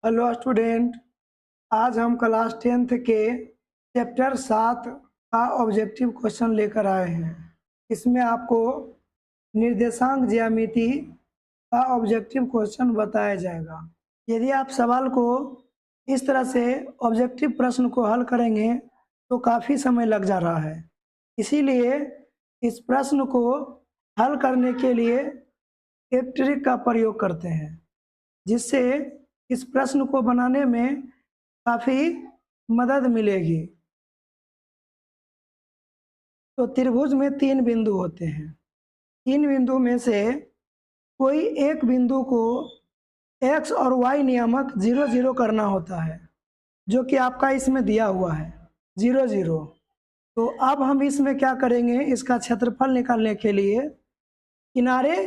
Hello student. आज हम class 10th के चैप्टर 7 का ऑब्जेक्टिव क्वेश्चन लेकर आए हैं। इसमें आपको निर्देशांक ज्यामिति का ऑब्जेक्टिव क्वेश्चन बताया जाएगा। यदि आप सवाल को इस तरह से ऑब्जेक्टिव प्रश्न को हल करेंगे तो काफ़ी समय लग जा रहा है। इसीलिए इस प्रश्न को हल करने के लिए एक ट्रिक का प्रयोग करते हैं, जिससे इस प्रश्न को बनाने में काफ़ी मदद मिलेगी। तो त्रिभुज में 3 बिंदु होते हैं। 3 बिंदु में से कोई एक बिंदु को x और y नियामक 0 0 करना होता है, जो कि आपका इसमें दिया हुआ है 0 0। तो अब हम इसमें क्या करेंगे, इसका क्षेत्रफल निकालने के लिए किनारे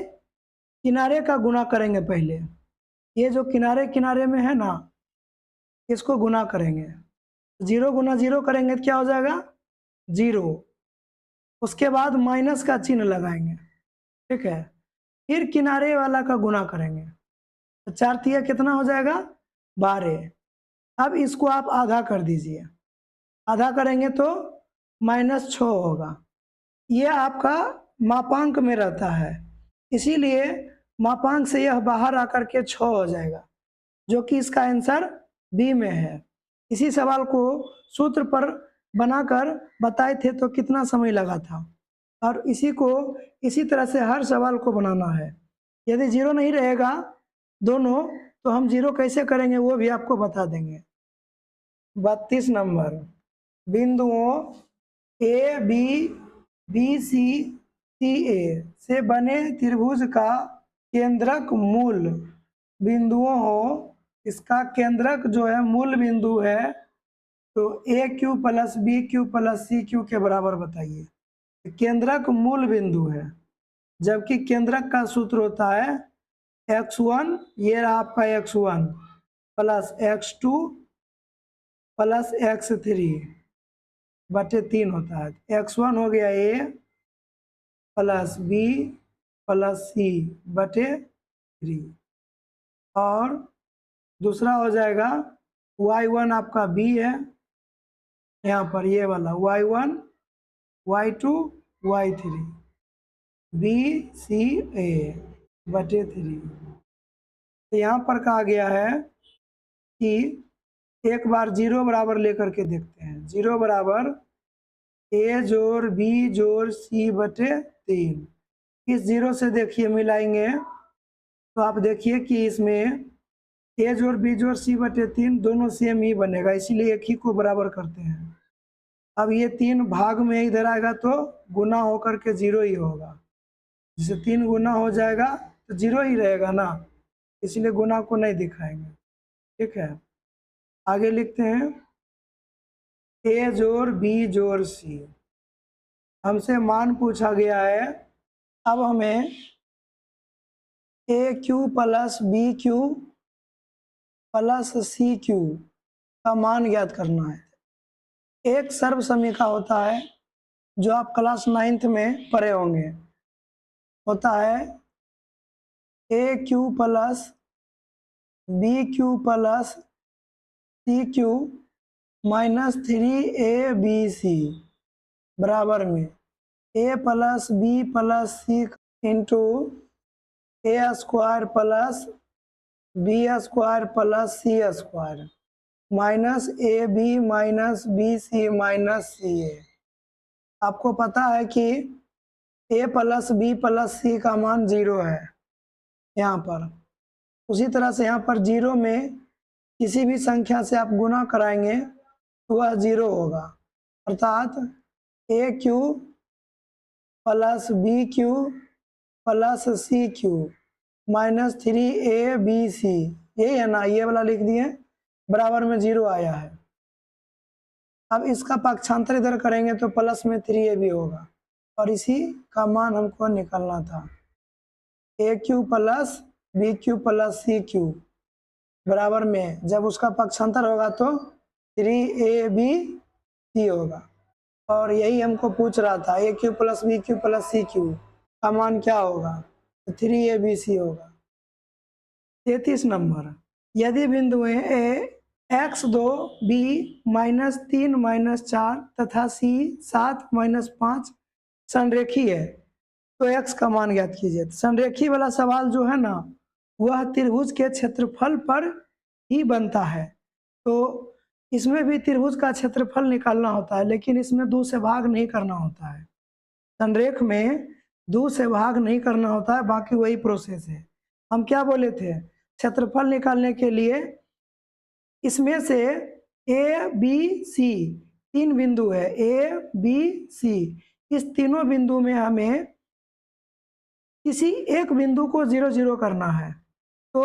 किनारे का गुणा करेंगे। पहले ये जो किनारे किनारे में है ना, इसको गुना करेंगे। 0 गुना 0 करेंगे तो क्या हो जाएगा, 0। उसके बाद माइनस का चिन्ह लगाएंगे, ठीक है। फिर किनारे वाला का गुना करेंगे तो 4 तिया कितना हो जाएगा, 12। अब इसको आप आधा कर दीजिए। आधा करेंगे तो -6 होगा। ये आपका मापांक में रहता है, इसीलिए मापांक से यह बाहर आकर के 6 हो जाएगा, जो कि इसका आंसर बी में है। इसी सवाल को सूत्र पर बनाकर बताए थे तो कितना समय लगा था, और इसी तरह से हर सवाल को बनाना है। यदि 0 नहीं रहेगा दोनों, तो हम 0 कैसे करेंगे वो भी आपको बता देंगे। 32 नंबर, बिंदुओं ए बी बी सी सी ए से बने त्रिभुज का केंद्रक मूल बिंदुओं हो। इसका केंद्रक जो है मूल बिंदु है, तो A cube plus B cube plus C cube के बराबर बताइए। केंद्रक मूल बिंदु है, जबकि केंद्रक का सूत्र होता है x1, ये रहा आपका x1 plus x2 plus x3 बटे 3 होता है। x1 हो गया a प्लस बी प्लस सी बटे 3, और दूसरा हो जाएगा y1 आपका b है, यहाँ पर ये वाला y1 y2 y3 B C ए बटे 3। तो यहाँ पर कहा गया है कि एक बार 0 बराबर लेकर के देखते हैं। 0 बराबर a जोड़ b जोड़ c बटे 3। इस 0 से देखिए मिलाएंगे तो आप देखिए कि इसमें a जोड़ b जोड़ c बटे 3 दोनों सेम ही बनेगा, इसीलिए एक ही को बराबर करते हैं। अब ये 3 भाग में इधर आएगा तो गुना होकर के 0 ही होगा। जिसे 3 गुना हो जाएगा तो 0 ही रहेगा ना, इसलिए गुना को नहीं दिखाएंगे, ठीक है। आगे लिखते हैं a जोड़ b जोड़ c। हमसे मान पूछा गया है। अब हमें A cube plus B cube plus C cube का मान ज्ञात करना है। एक सर्व समीकरण होता है जो आप क्लास 9th में पढ़े होंगे, होता है A cube plus B cube plus C cube minus 3ab बराबर में a plus B plus C into A square plus B square plus C square minus A B minus B C minus C A. आपको पता है कि a plus B plus C का मान 0 है यहाँ पर। उसी तरह से यहाँ पर 0 में किसी भी संख्या से आप गुना कराएंगे तो वह 0 होगा, अर्थात A cube plus B cube plus C cube minus 3ab, यही है ना, ये वाला लिख दिए, बराबर में 0 आया है। अब इसका पक्षांतर इधर करेंगे तो प्लस में 3ab होगा, और इसी का मान हमको निकालना था। A cube plus B cube plus C cube बराबर में जब उसका पक्षांतर होगा तो 3ab होगा, और यही हमको पूछ रहा था A cube plus B cube plus C cube का मान क्या होगा, तो 3abc होगा। 33 नंबर, यदि बिंदुएं ए x2 b -3 -4 तथा c 7 -5 संरेखी है तो x का मान ज्ञात कीजिए। तो संरेखी वाला सवाल जो है ना वह त्रिभुज के क्षेत्रफल पर ही बनता है। तो इसमें भी त्रिभुज का क्षेत्रफल निकालना होता है, लेकिन इसमें 2 से भाग नहीं करना होता है। संरेख में 2 से भाग नहीं करना होता है, बाकी वही प्रोसेस है। हम क्या बोले थे, क्षेत्रफल निकालने के लिए इसमें से ए बी सी 3 बिंदु है, ए बी सी, इस तीनों बिंदु में हमें किसी एक बिंदु को 0 0 करना है। तो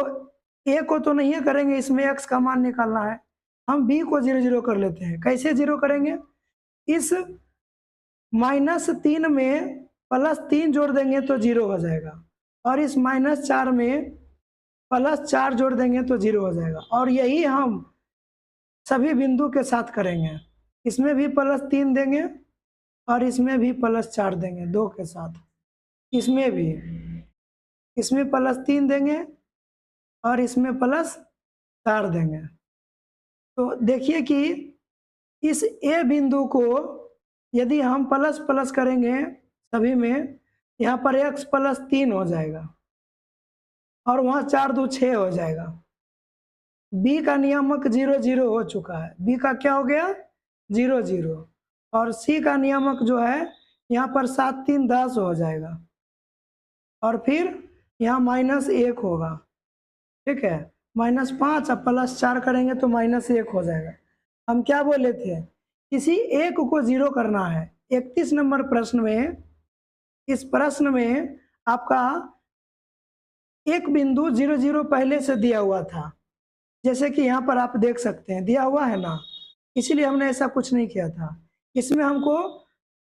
ए को तो नहीं करेंगे, इसमें x का मान निकालना है। हम b को 0 0 कर लेते हैं। कैसे 0 करेंगे, इस -3 में +3 जोड़ देंगे तो 0 हो जाएगा, और इस -4 में +4 जोड़ देंगे तो 0 हो जाएगा। और यही हम सभी बिंदु के साथ करेंगे। इसमें भी +3 देंगे और इसमें भी +4 देंगे, 2 के साथ। इसमें भी, इसमें +3 देंगे और इसमें +4 देंगे। तो देखिए कि इस ए बिंदु को यदि हम प्लस प्लस करेंगे सभी में, यहाँ पर x +3 हो जाएगा और वहाँ 4 2 6 हो जाएगा। b का नियामक 0 0 हो चुका है, b का क्या हो गया 0 0, और c का नियामक जो है यहाँ पर 7 3 10 हो जाएगा, और फिर यहाँ -1 होगा, ठीक है। -5 अब +4 करेंगे तो -1 हो जाएगा। हम क्या बोले थे, किसी एक को 0 करना है। 31 नंबर प्रश्न में, इस प्रश्न में आपका एक बिंदु 0 0 पहले से दिया हुआ था, जैसे कि यहाँ पर आप देख सकते हैं दिया हुआ है ना, इसलिए हमने ऐसा कुछ नहीं किया था। इसमें हमको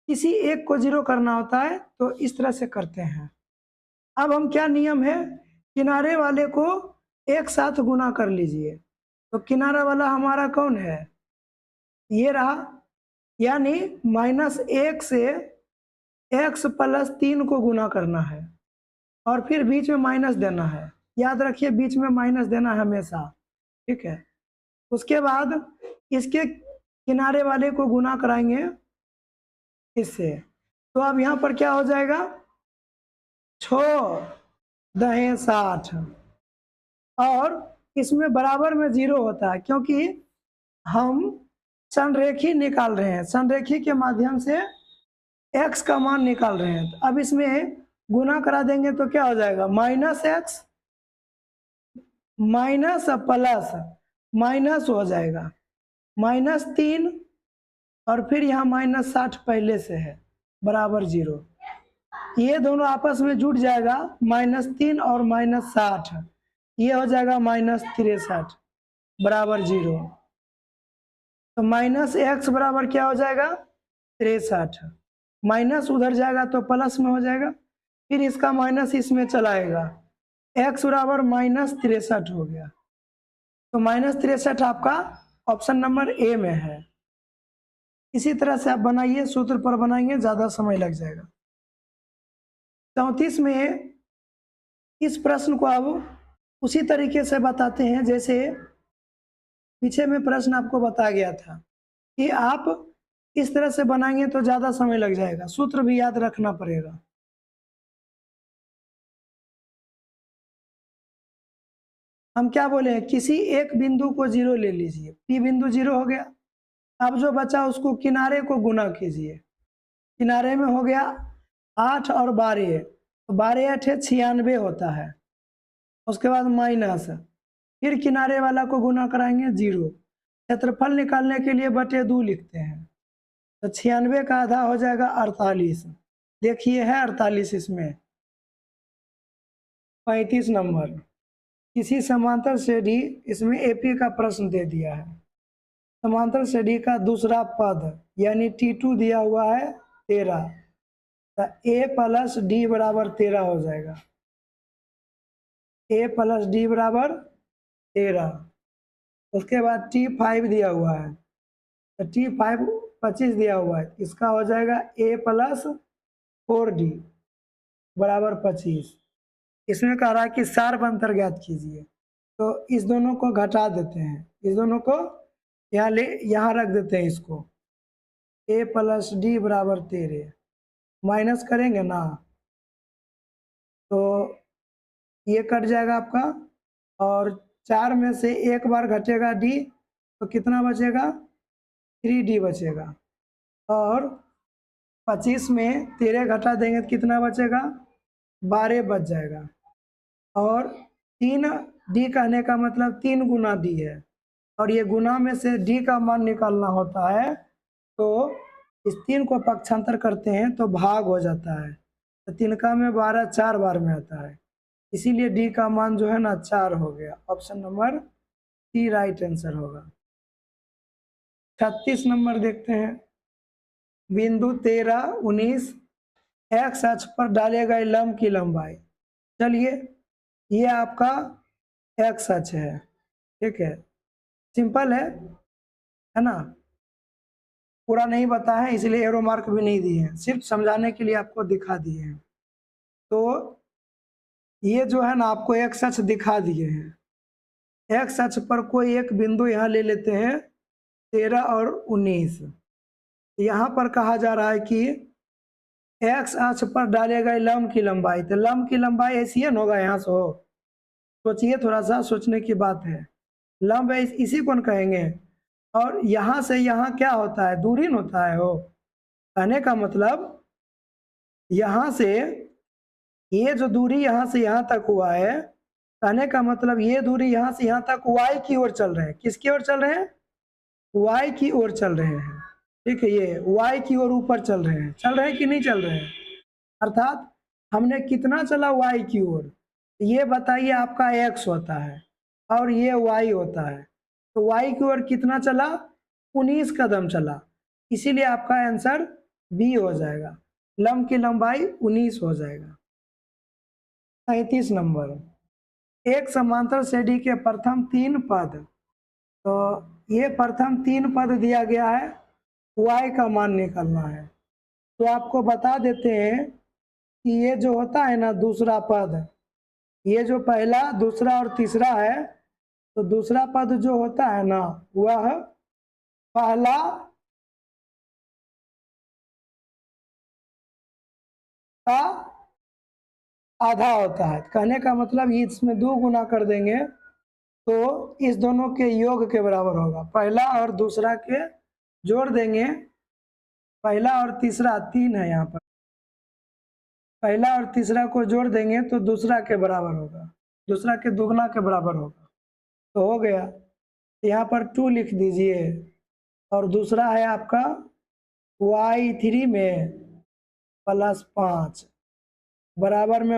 किसी एक को 0 करना होता है, तो इस तरह से करते हैं। अब हम क्या नियम है, किनारे वाले को एक साथ गुना कर लीजिए। तो किनारा वाला हमारा कौन है, ये रहा, यानी -1 से x +3 को गुना करना है और फिर बीच में माइनस देना है। याद रखिए बीच में माइनस देना है हमेशा, ठीक है। उसके बाद इसके किनारे वाले को गुना कराएंगे इससे, तो अब यहाँ पर क्या हो जाएगा, 6 दहें 60, और इसमें बराबर में 0 होता है क्योंकि हम संरेखी निकाल रहे हैं, संरेखी के माध्यम से x का मान निकाल रहे हैं। तो अब इसमें गुना करा देंगे तो क्या हो जाएगा, -x माइनस प्लस माइनस हो जाएगा, -3 और फिर यहाँ -60 पहले से है बराबर 0। ये दोनों आपस में जुड़ जाएगा, -3 और -60, ये हो जाएगा -63 बराबर 0। तो -x बराबर क्या हो जाएगा 63, माइनस उधर जाएगा तो प्लस में हो जाएगा, फिर इसका माइनस इसमें चलाएगा, x बराबर -63 हो गया। तो -63 आपका ऑप्शन नंबर ए में है। इसी तरह से आप बनाइए, सूत्र पर बनाएंगे ज़्यादा समय लग जाएगा। 34 में इस प्रश्न को अब उसी तरीके से बताते हैं जैसे पीछे में प्रश्न आपको बताया गया था, कि आप इस तरह से बनाएंगे तो ज़्यादा समय लग जाएगा, सूत्र भी याद रखना पड़ेगा। हम क्या बोले हैं, किसी एक बिंदु को 0 ले लीजिए, P बिंदु 0 हो गया। अब जो बचा उसको किनारे को गुना कीजिए, किनारे में हो गया 8 और 12, तो 12 8 96 होता है। उसके बाद माइनस, फिर किनारे वाला को गुना कराएंगे 0। क्षेत्रफल निकालने के लिए /2 लिखते हैं, तो 96 का आधा हो जाएगा 48। देखिए है 48 इसमें। 35 नंबर, किसी समांतर श्रेणी, इसमें AP का प्रश्न दे दिया है। समांतर श्रेणी का दूसरा पद यानी T2 दिया हुआ है 13, तो A + D बराबर 13 हो जाएगा। A + D बराबर 13। उसके बाद T5 दिया हुआ है, तो T5 25 दिया हुआ है, इसका हो जाएगा A + 4D बराबर 25। इसमें कह रहा है कि सार अंतर ज्ञात कीजिए। तो इस दोनों को घटा देते हैं, इस दोनों को यहाँ रख देते हैं इसको। a प्लस डी बराबर 13 माइनस करेंगे ना तो ये कट जाएगा आपका, और 4 में से एक बार घटेगा d तो कितना बचेगा, 3d बचेगा। और 25 में 13 घटा देंगे तो कितना बचेगा, 12 बच जाएगा। और 3d कहने का मतलब 3 गुना d है, और ये गुना में से d का मान निकालना होता है, तो इस 3 को पक्षांतर करते हैं तो भाग हो जाता है, तो 3 का में 12 4 बार में आता है, इसीलिए d का मान जो है ना 4 हो गया। Option number C right answer होगा। 36 नंबर देखते हैं। बिंदु 13, 19 एक्स अक्ष पर डाले गए लंब की लंबाई। चलिए ये आपका एक्स अक्ष है, ठीक है, सिंपल है ना, पूरा नहीं बताया है इसलिए एरो मार्क भी नहीं दिए हैं, सिर्फ समझाने के लिए आपको दिखा दिए हैं। तो ये जो है ना आपको एक्स अक्ष दिखा दिए हैं। एक्स अक्ष पर कोई एक बिंदु यहाँ ले लेते हैं 13 और 19। यहाँ पर कहा जा रहा है कि एक्स अक्ष पर डाले गए लंब की लंबाई, तो लंब की लंबाई ऐसी है ना होगा, यहाँ से हो, सोचिए, थोड़ा सा सोचने की बात है। लंब है इसी को कहेंगे, और यहाँ से यहाँ क्या होता है, दूरी होता है। हो कहने का मतलब यहाँ से ये जो दूरी यहाँ से यहाँ तक हुआ है, कहने का मतलब ये दूरी यहाँ से यहाँ तक y की ओर चल रहे हैं। किसकी ओर चल रहे हैं, y की ओर चल रहे हैं, ठीक है, ये y की ओर ऊपर चल रहे हैं कि नहीं चल रहे हैं, अर्थात हमने कितना चला y की ओर, ये बताइए। आपका x होता है और ये y होता है, तो y की ओर कितना चला, 19 कदम चला, इसीलिए आपका आंसर बी हो जाएगा, लंब की लंबाई 19 हो जाएगा। 37 नंबर, एक समांतर श्रेणी के प्रथम 3 पद, तो ये प्रथम 3 पद दिया गया है, y का मान निकालना है। तो आपको बता देते हैं कि ये जो होता है ना दूसरा पद, ये जो पहला, दूसरा और तीसरा है, तो दूसरा पद जो होता है ना वह पहला का आधा होता है। कहने का मतलब इसमें 2 गुना कर देंगे तो इस दोनों के योग के बराबर होगा, पहला और दूसरा के जोड़ देंगे, पहला और तीसरा 3 है, यहाँ पर पहला और तीसरा को जोड़ देंगे तो दूसरा के बराबर होगा, दूसरा के दुगना के बराबर होगा, तो हो गया। यहाँ पर 2 लिख दीजिए, और दूसरा है आपका y3 में प्लस 5 बराबर में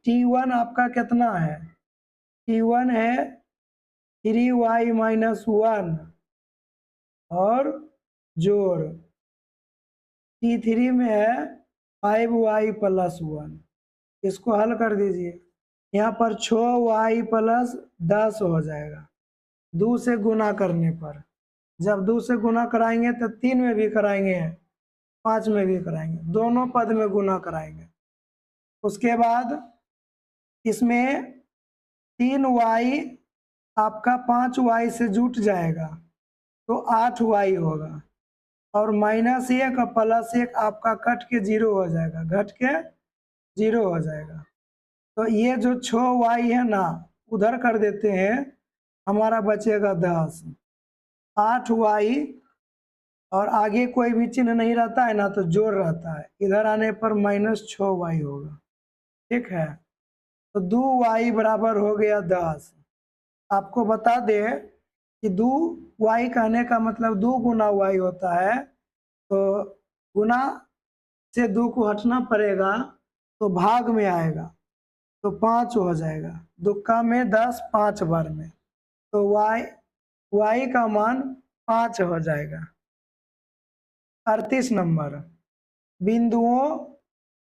t1 आपका कितना है, t1 है 3y माइनस 1 और जोड़ t3 में है 5y प्लस 1, इसको हल कर दीजिए। यहाँ पर 6y प्लस 10 हो जाएगा 2 से गुना करने पर, जब 2 से गुना कराएंगे तो 3 में भी कराएंगे, 5 में भी कराएंगे, दोनों पद में गुना कराएंगे। उसके बाद इसमें 3y आपका 5y से जुट जाएगा तो 8y होगा, और -1 और +1 आपका कट के 0 हो जाएगा, घट के 0 हो जाएगा। तो ये जो 6y है ना उधर कर देते हैं, हमारा बचेगा 10, 8y, और आगे कोई भी चिन्ह नहीं रहता है ना तो जोड़ रहता है, इधर आने पर -6y होगा, ठीक है। तो 2y बराबर हो गया 10। आपको बता दे कि 2y कहने का मतलब 2 गुना y होता है, तो गुना से 2 को हटना पड़ेगा तो भाग में आएगा, तो 5 हो जाएगा, दुक्का में 10 5 बार में, तो y का मान 5 हो जाएगा। 38 नंबर, बिंदुओं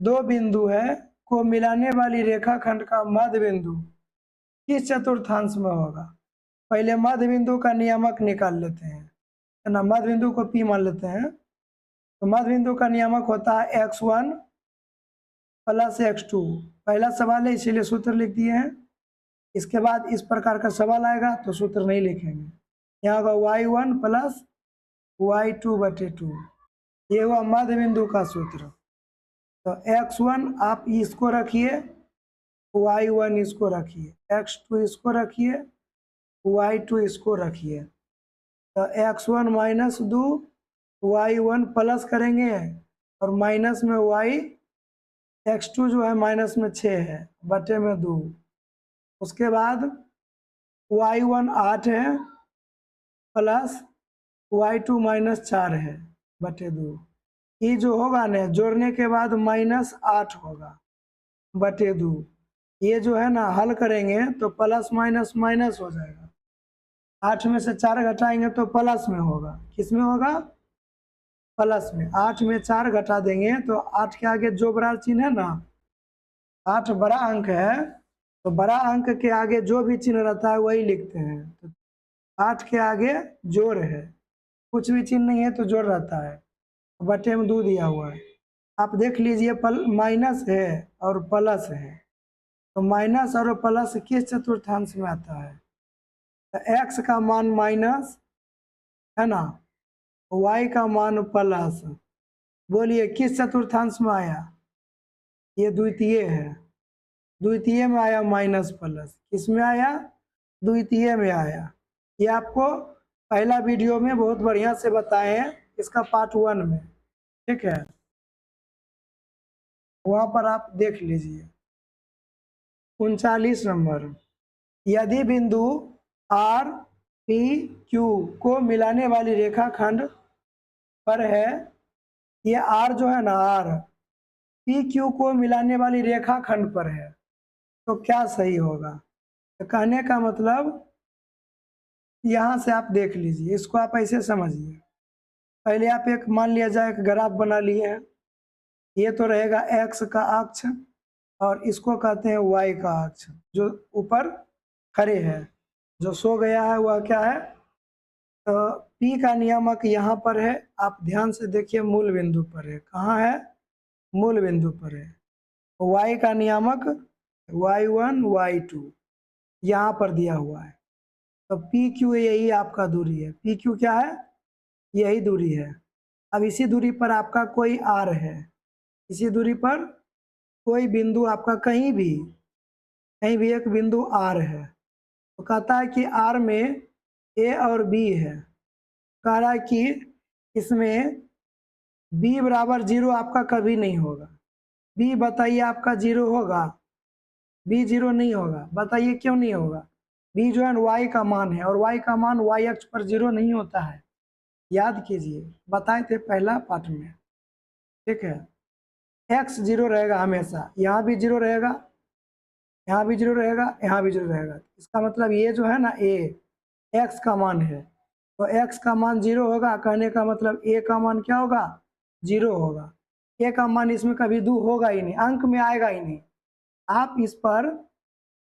2 बिंदु है को मिलाने वाली रेखाखंड का मध्य बिंदु किस चतुर्थांश में होगा। पहले मध्य बिंदु का नियामक निकाल लेते हैं, है ना, मध्य बिंदु को P मान लेते हैं, तो मध्य बिंदु का नियामक होता है x1 प्लस x2, पहला सवाल है इसीलिए सूत्र लिख दिए हैं, इसके बाद इस प्रकार का सवाल आएगा तो सूत्र नहीं लिखेंगे, यहाँ होगा y1 प्लस y2/2, ये हुआ मध्य बिंदु का सूत्र। तो x1 आप इसको रखिए, y1 इसको रखिए, x2 इसको रखिए, y2 इसको रखिए। तो x1 माइनस 2, y1 प्लस करेंगे और माइनस में x2 जो है माइनस में 6 है बटे में 2। उसके बाद y1 8 है प्लस y2 माइनस 4 है बटे 2। ये जो होगा ना जोड़ने के बाद माइनस 8 होगा बटे 2। ये जो है ना हल करेंगे तो प्लस माइनस माइनस हो जाएगा, 8 में से 4 घटाएंगे तो प्लस में होगा। किस में होगा? प्लस में। 8 में 4 घटा देंगे तो 8 के आगे जो बड़ा चिन्ह है ना, 8 बड़ा अंक है तो बड़ा अंक के आगे जो भी चिन्ह रहता है वही लिखते हैं। तो 8 के आगे जोड़ है, कुछ भी चिन्ह नहीं है तो जोड़ रहता है, बटे में 2 दिया हुआ है। आप देख लीजिए माइनस है और प्लस है, तो माइनस और प्लस किस चतुर्थांश में आता है? तो x का मान माइनस है ना, y का मान प्लस, बोलिए किस चतुर्थांश में आया? ये द्वितीय है, द्वितीय में आया माइनस प्लस। किस में आया? द्वितीय में आया। ये आपको पहला वीडियो में बहुत बढ़िया से बताए हैं, इसका पार्ट 1 में, ठीक है, वहां पर आप देख लीजिए। 39 नंबर, यदि बिंदु आर पी क्यू को मिलाने वाली रेखाखंड पर है, ये आर जो है ना, आर पी क्यू को मिलाने वाली रेखाखंड पर है, तो क्या सही होगा? तो कहने का मतलब यहाँ से आप देख लीजिए, इसको आप ऐसे समझिए। पहले आप एक मान लिया जाए एक ग्राफ बना लिए हैं, ये तो रहेगा x का अक्ष और इसको कहते हैं y का अक्ष, जो ऊपर खड़े है। जो सो गया है वह क्या है? तो P का नियामक यहाँ पर है, आप ध्यान से देखिए, मूल बिंदु पर है। कहाँ है? मूल बिंदु पर है। y का नियामक y1 y2 यहाँ पर दिया हुआ है। तो PQ यही आपका दूरी है। PQ क्या है? यही दूरी है। अब इसी दूरी पर आपका कोई R है, इसी दूरी पर कोई बिंदु आपका कहीं भी एक बिंदु R है, तो कहता है कि R में A और B है। कह रहा है कि इसमें B बराबर 0 आपका कभी नहीं होगा। B बताइए आपका 0 होगा? B 0 नहीं होगा। बताइए क्यों नहीं होगा? B जो है y का मान है और y का मान y अक्ष पर 0 नहीं होता है, याद कीजिए, बताए थे पहला पाठ में, ठीक है। x 0 रहेगा हमेशा, यहाँ भी 0 रहेगा, यहाँ भी 0 रहेगा, यहाँ भी 0 रहेगा। इसका मतलब ये जो है ना a x का मान है, तो x का मान 0 होगा, कहने का मतलब a का मान क्या होगा? 0 होगा। a का मान इसमें कभी 2 होगा ही नहीं, अंक में आएगा ही नहीं। आप इस पर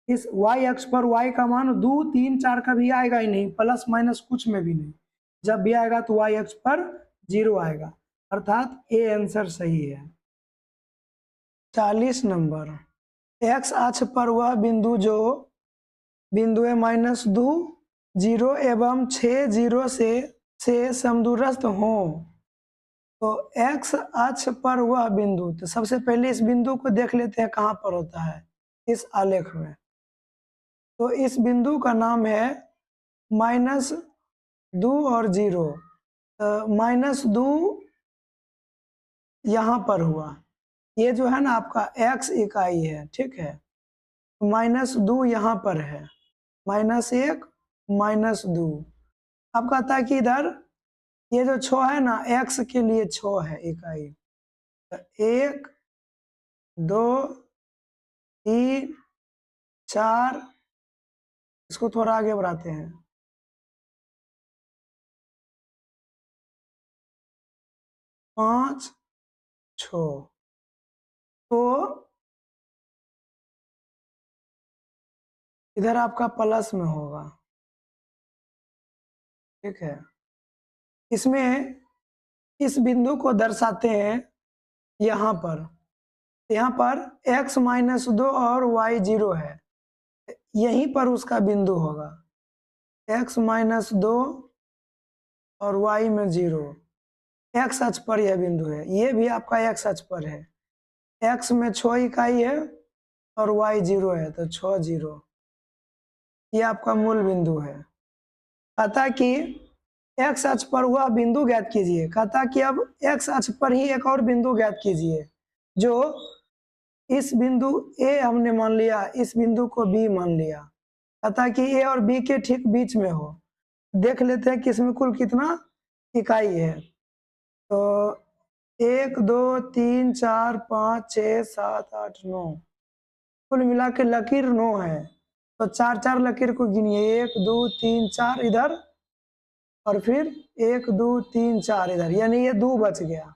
इस y अक्ष पर y का मान 2, 3, 4 कभी आएगा ही नहीं, प्लस माइनस कुछ में भी नहीं। जब भी आएगा तो y अक्ष पर 0 आएगा, अर्थात ए आंसर सही है। 40 नंबर, x अक्ष पर वह बिंदु जो बिंदु -2, 0 एवं 6, 0 से समदूरस्थ हो। तो x अक्ष पर वह बिंदु, तो सबसे पहले इस बिंदु को देख लेते हैं कहाँ पर होता है, इस आलेख में। तो इस बिंदु का नाम है -2 और 0। -2 यहाँ पर हुआ, ये जो है ना आपका x इकाई है, ठीक है। -2 यहाँ पर है, -1, -2। अब कहता है कि इधर ये जो 6 है ना, x के लिए 6 है इकाई। तो 1, 2, 3, 4, इसको थोड़ा आगे बढ़ाते हैं, 5, 6। तो इधर आपका प्लस में होगा, ठीक है। इसमें इस बिंदु को दर्शाते हैं यहाँ पर, x -2 और y 0 है। यहीं पर उसका बिंदु होगा, x माइनस 2 और y में 0। x अक्ष पर यह बिंदु है, ये भी आपका x अक्ष पर है। x में 6 इकाई है और y 0 है, तो 6 0, ये आपका मूल बिंदु है। कहता कि x अक्ष पर हुआ बिंदु ज्ञात कीजिए। कहता कि अब x अक्ष पर ही एक और बिंदु ज्ञात कीजिए, जो इस बिंदु A हमने मान लिया, इस बिंदु को B मान लिया। कहता कि A और B के ठीक बीच में हो। देख लेते हैं कि इसमें कुल कितना इकाई है। तो 1 2 3 4 5 6 7 8 9, कुल मिला के लकीर 9 है। तो 4 4 लकीर को गिनिए, 1 2 3 4 इधर और फिर 1 2 3 4 इधर, यानी ये 2 बच गया।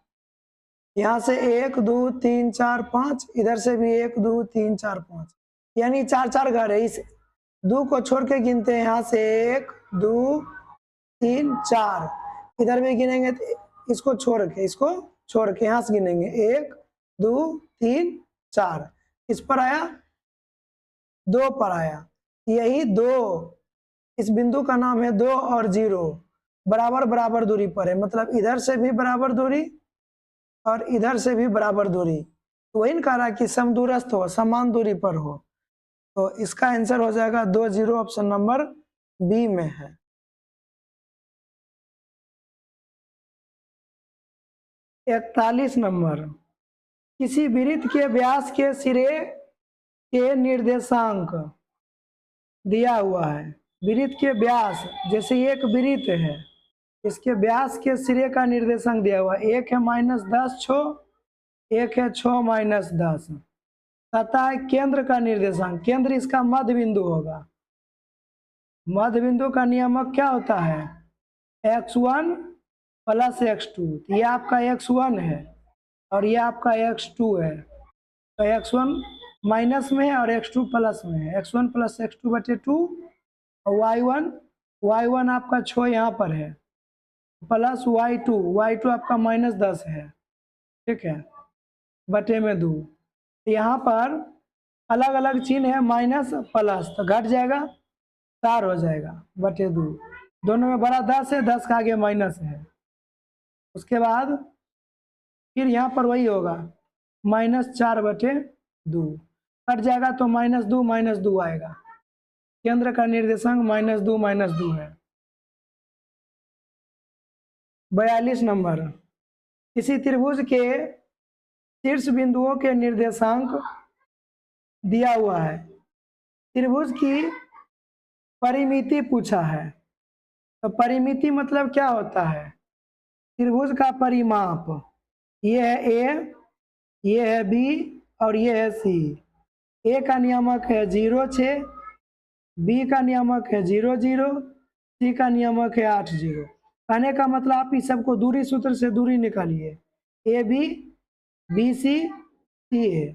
यहाँ से 1 2 3 4 5, इधर से भी 1 2 3 4 5, यानी 4 4 घर है। इस 2 को छोड़ के गिनते हैं, यहाँ से 1 2 3 4, इधर भी गिनेंगे तो इसको छोड़ के यहाँ से गिनेंगे 1 2 3 4, इस पर आया 2 पर आया, यही 2, इस बिंदु का नाम है 2 और 0 बराबर बराबर दूरी पर है, मतलब इधर से भी बराबर दूरी और इधर से भी बराबर दूरी। तो वही कह रहा कि समदूरस्थ हो, समान दूरी पर हो। तो इसका आंसर हो जाएगा 2 0, ऑप्शन नंबर बी में है। 41 नंबर, किसी वृत्त के व्यास के सिरे के निर्देशांक दिया हुआ है। वृत्त के व्यास, जैसे एक वृत्त है, इसके व्यास के सिरे का निर्देशांक दिया हुआ है, एक है -10 6, एक है 6 -10। कहता है केंद्र का निर्देशांक, केंद्र इसका मध्य बिंदु होगा। मध्य बिंदु का नियामक क्या होता है, x1 प्लस x2। ये आपका x1 है और ये आपका x2 है। तो x1 माइनस में है और x2 प्लस में है, x1 प्लस x2 बटे 2, और y1 आपका 6 यहाँ पर है, प्लस y2 आपका -10 है, ठीक है, बटे में 2। यहाँ पर अलग अलग चिन्ह है, माइनस प्लस, तो घट जाएगा 4 हो जाएगा बटे 2, दोनों में बड़ा 10 है, 10 का आगे माइनस है। उसके बाद फिर यहाँ पर वही होगा, -4 बटे 2, कट जाएगा तो -2 आएगा। केंद्र का निर्देशांक -2 है। 42 नंबर, किसी त्रिभुज के शीर्ष बिंदुओं के निर्देशांक दिया हुआ है। त्रिभुज की परिमिति पूछा है। तो परिमिति मतलब क्या होता है, त्रिभुज का परिमाप, ये है A, ये है B और ये है C। A का नियामक है 0 6, B का नियामक है 0 0, C का नियामक है 8 0। कहने का मतलब आप इस सबको दूरी सूत्र से दूरी निकालिए, AB BC CA,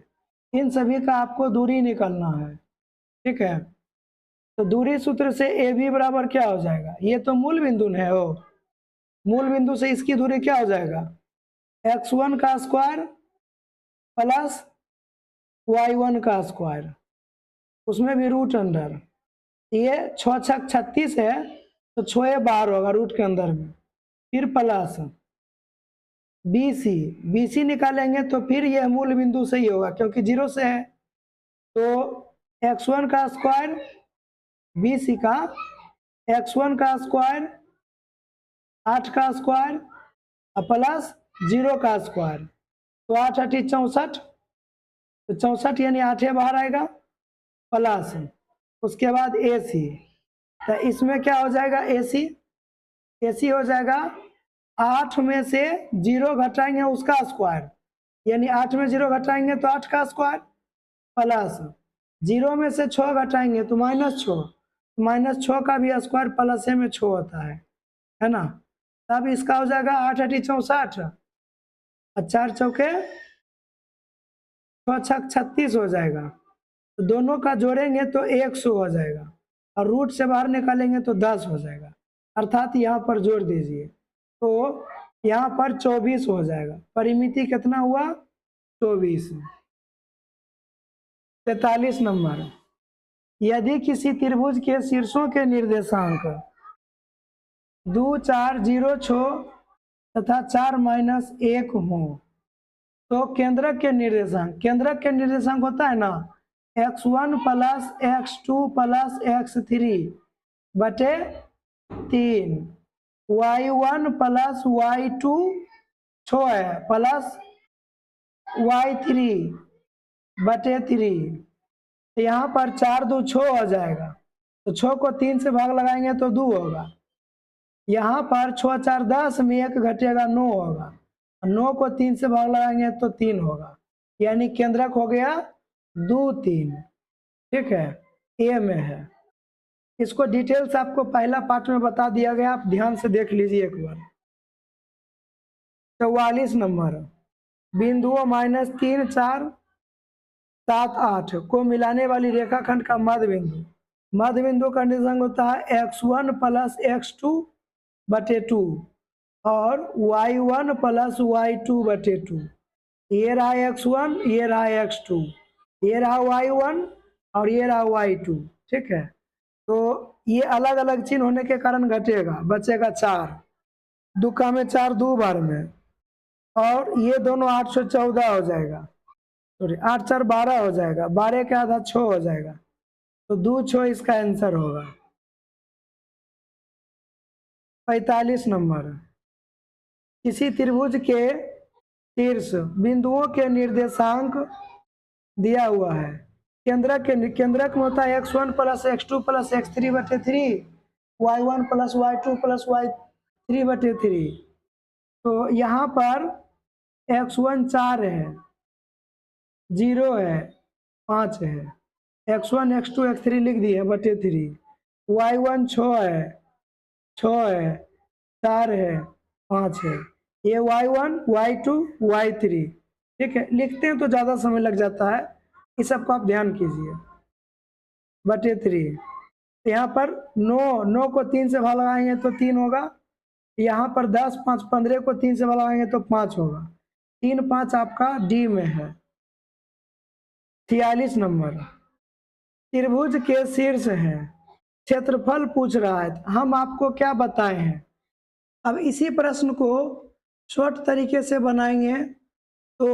इन सभी का आपको दूरी निकालना है, ठीक है। तो दूरी सूत्र से AB बराबर क्या हो जाएगा, ये तो मूल बिंदु है, हो मूल बिंदु से इसकी दूरी क्या हो जाएगा, x1 का स्क्वायर प्लस y1 का स्क्वायर, उसमें भी रूट अंडर, ये 6 6 36 है, तो 6 बाहर होगा रूट के अंदर में, फिर प्लस BC निकालेंगे तो फिर यह मूल बिंदु से ही होगा क्योंकि 0 से है। तो x1 का स्क्वायर BC का, x1 का स्क्वायर 8 का स्क्वायर प्लस 0 का स्क्वायर, तो 8 8 64, तो 64 यानी 8 बाहर आएगा, प्लस उसके बाद AC, तो इसमें क्या हो जाएगा AC हो जाएगा 8 में से 0 घटाएंगे उसका स्क्वायर, यानी 8 में 0 घटाएंगे तो 8 का स्क्वायर, प्लस 0 में से 6 घटाएंगे तो -6 का भी स्क्वायर प्लस में 6 होता है ना। तब इसका हो जाएगा 8 8 64 और 4 चौके 6 6 36 हो जाएगा। तो दोनों का जोड़ेंगे तो 100 हो जाएगा और रूट से बाहर निकालेंगे तो 10 हो जाएगा, अर्थात यहाँ पर जोड़ दीजिए तो यहाँ पर 24 हो जाएगा। परिमिति कितना हुआ, 24। 43 नंबर, यदि किसी त्रिभुज के शीर्षों के निर्देशांक 2, 4, 0, 6 तथा 4, -1 हो तो केंद्रक के निर्देशांक होता है ना x1 + x2 + x3 बटे 3, y1 + y2 6 है प्लस y3 बटे 3। यहाँ पर 4 2 6 हो जाएगा, तो 6 को 3 से भाग लगाएंगे तो 2 होगा। यहाँ पर 6 4 10 में 1 घटेगा 9 होगा, 9 को 3 से भाग लगाएंगे तो 3 होगा, यानी केंद्रक हो गया 2 3। ठीक है, ए में है। इसको डिटेल्स आपको पहला पार्ट में बता दिया गया, आप ध्यान से देख लीजिए एक बार। 44 नंबर, बिंदुओं -3 4 7 8 को मिलाने वाली रेखाखंड का मध्य बिंदु का निर्देशांक होता है x1 + x2 बटे 2 और y1 + y2 बटे 2। ये रहा x1, ये रहा x2, ये रहा y1 और ये रहा y2। ठीक है, तो ये अलग अलग चिन्ह होने के कारण घटेगा, बचेगा 4, 2 का में 4 2 बार में, और ये दोनों 814 हो जाएगा, सॉरी 8 4 12 हो जाएगा, 12 के आधा 6 हो जाएगा, तो 2 6 इसका आंसर होगा। 45 नंबर, किसी त्रिभुज के शीर्ष बिंदुओं के निर्देशांक दिया हुआ है। केंद्रक में होता है x1 + x2 + x3 बटे 3, y1 + y2 + y3 बटे 3। तो यहाँ पर x1 4 है, 0 है, 5 है, x1 x2 x3 लिख दिए बटे 3, y1 6 है, 6 है, 4 है, 5 है, ये y1 y2 y3। ठीक है, लिखते हैं तो ज़्यादा समय लग जाता है, इस सबको आप ध्यान कीजिए, बटे 3। यहाँ पर 9 को 3 से भाग लगाएंगे तो 3 होगा, यहाँ पर 10 5 15 को 3 से भाग लगाएंगे तो 5 होगा, 3 5 आपका डी में है। 46 नंबर, त्रिभुज के शीर्ष है, क्षेत्रफल पूछ रहा है, हम आपको क्या बताए हैं। अब इसी प्रश्न को शॉर्ट तरीके से बनाएंगे तो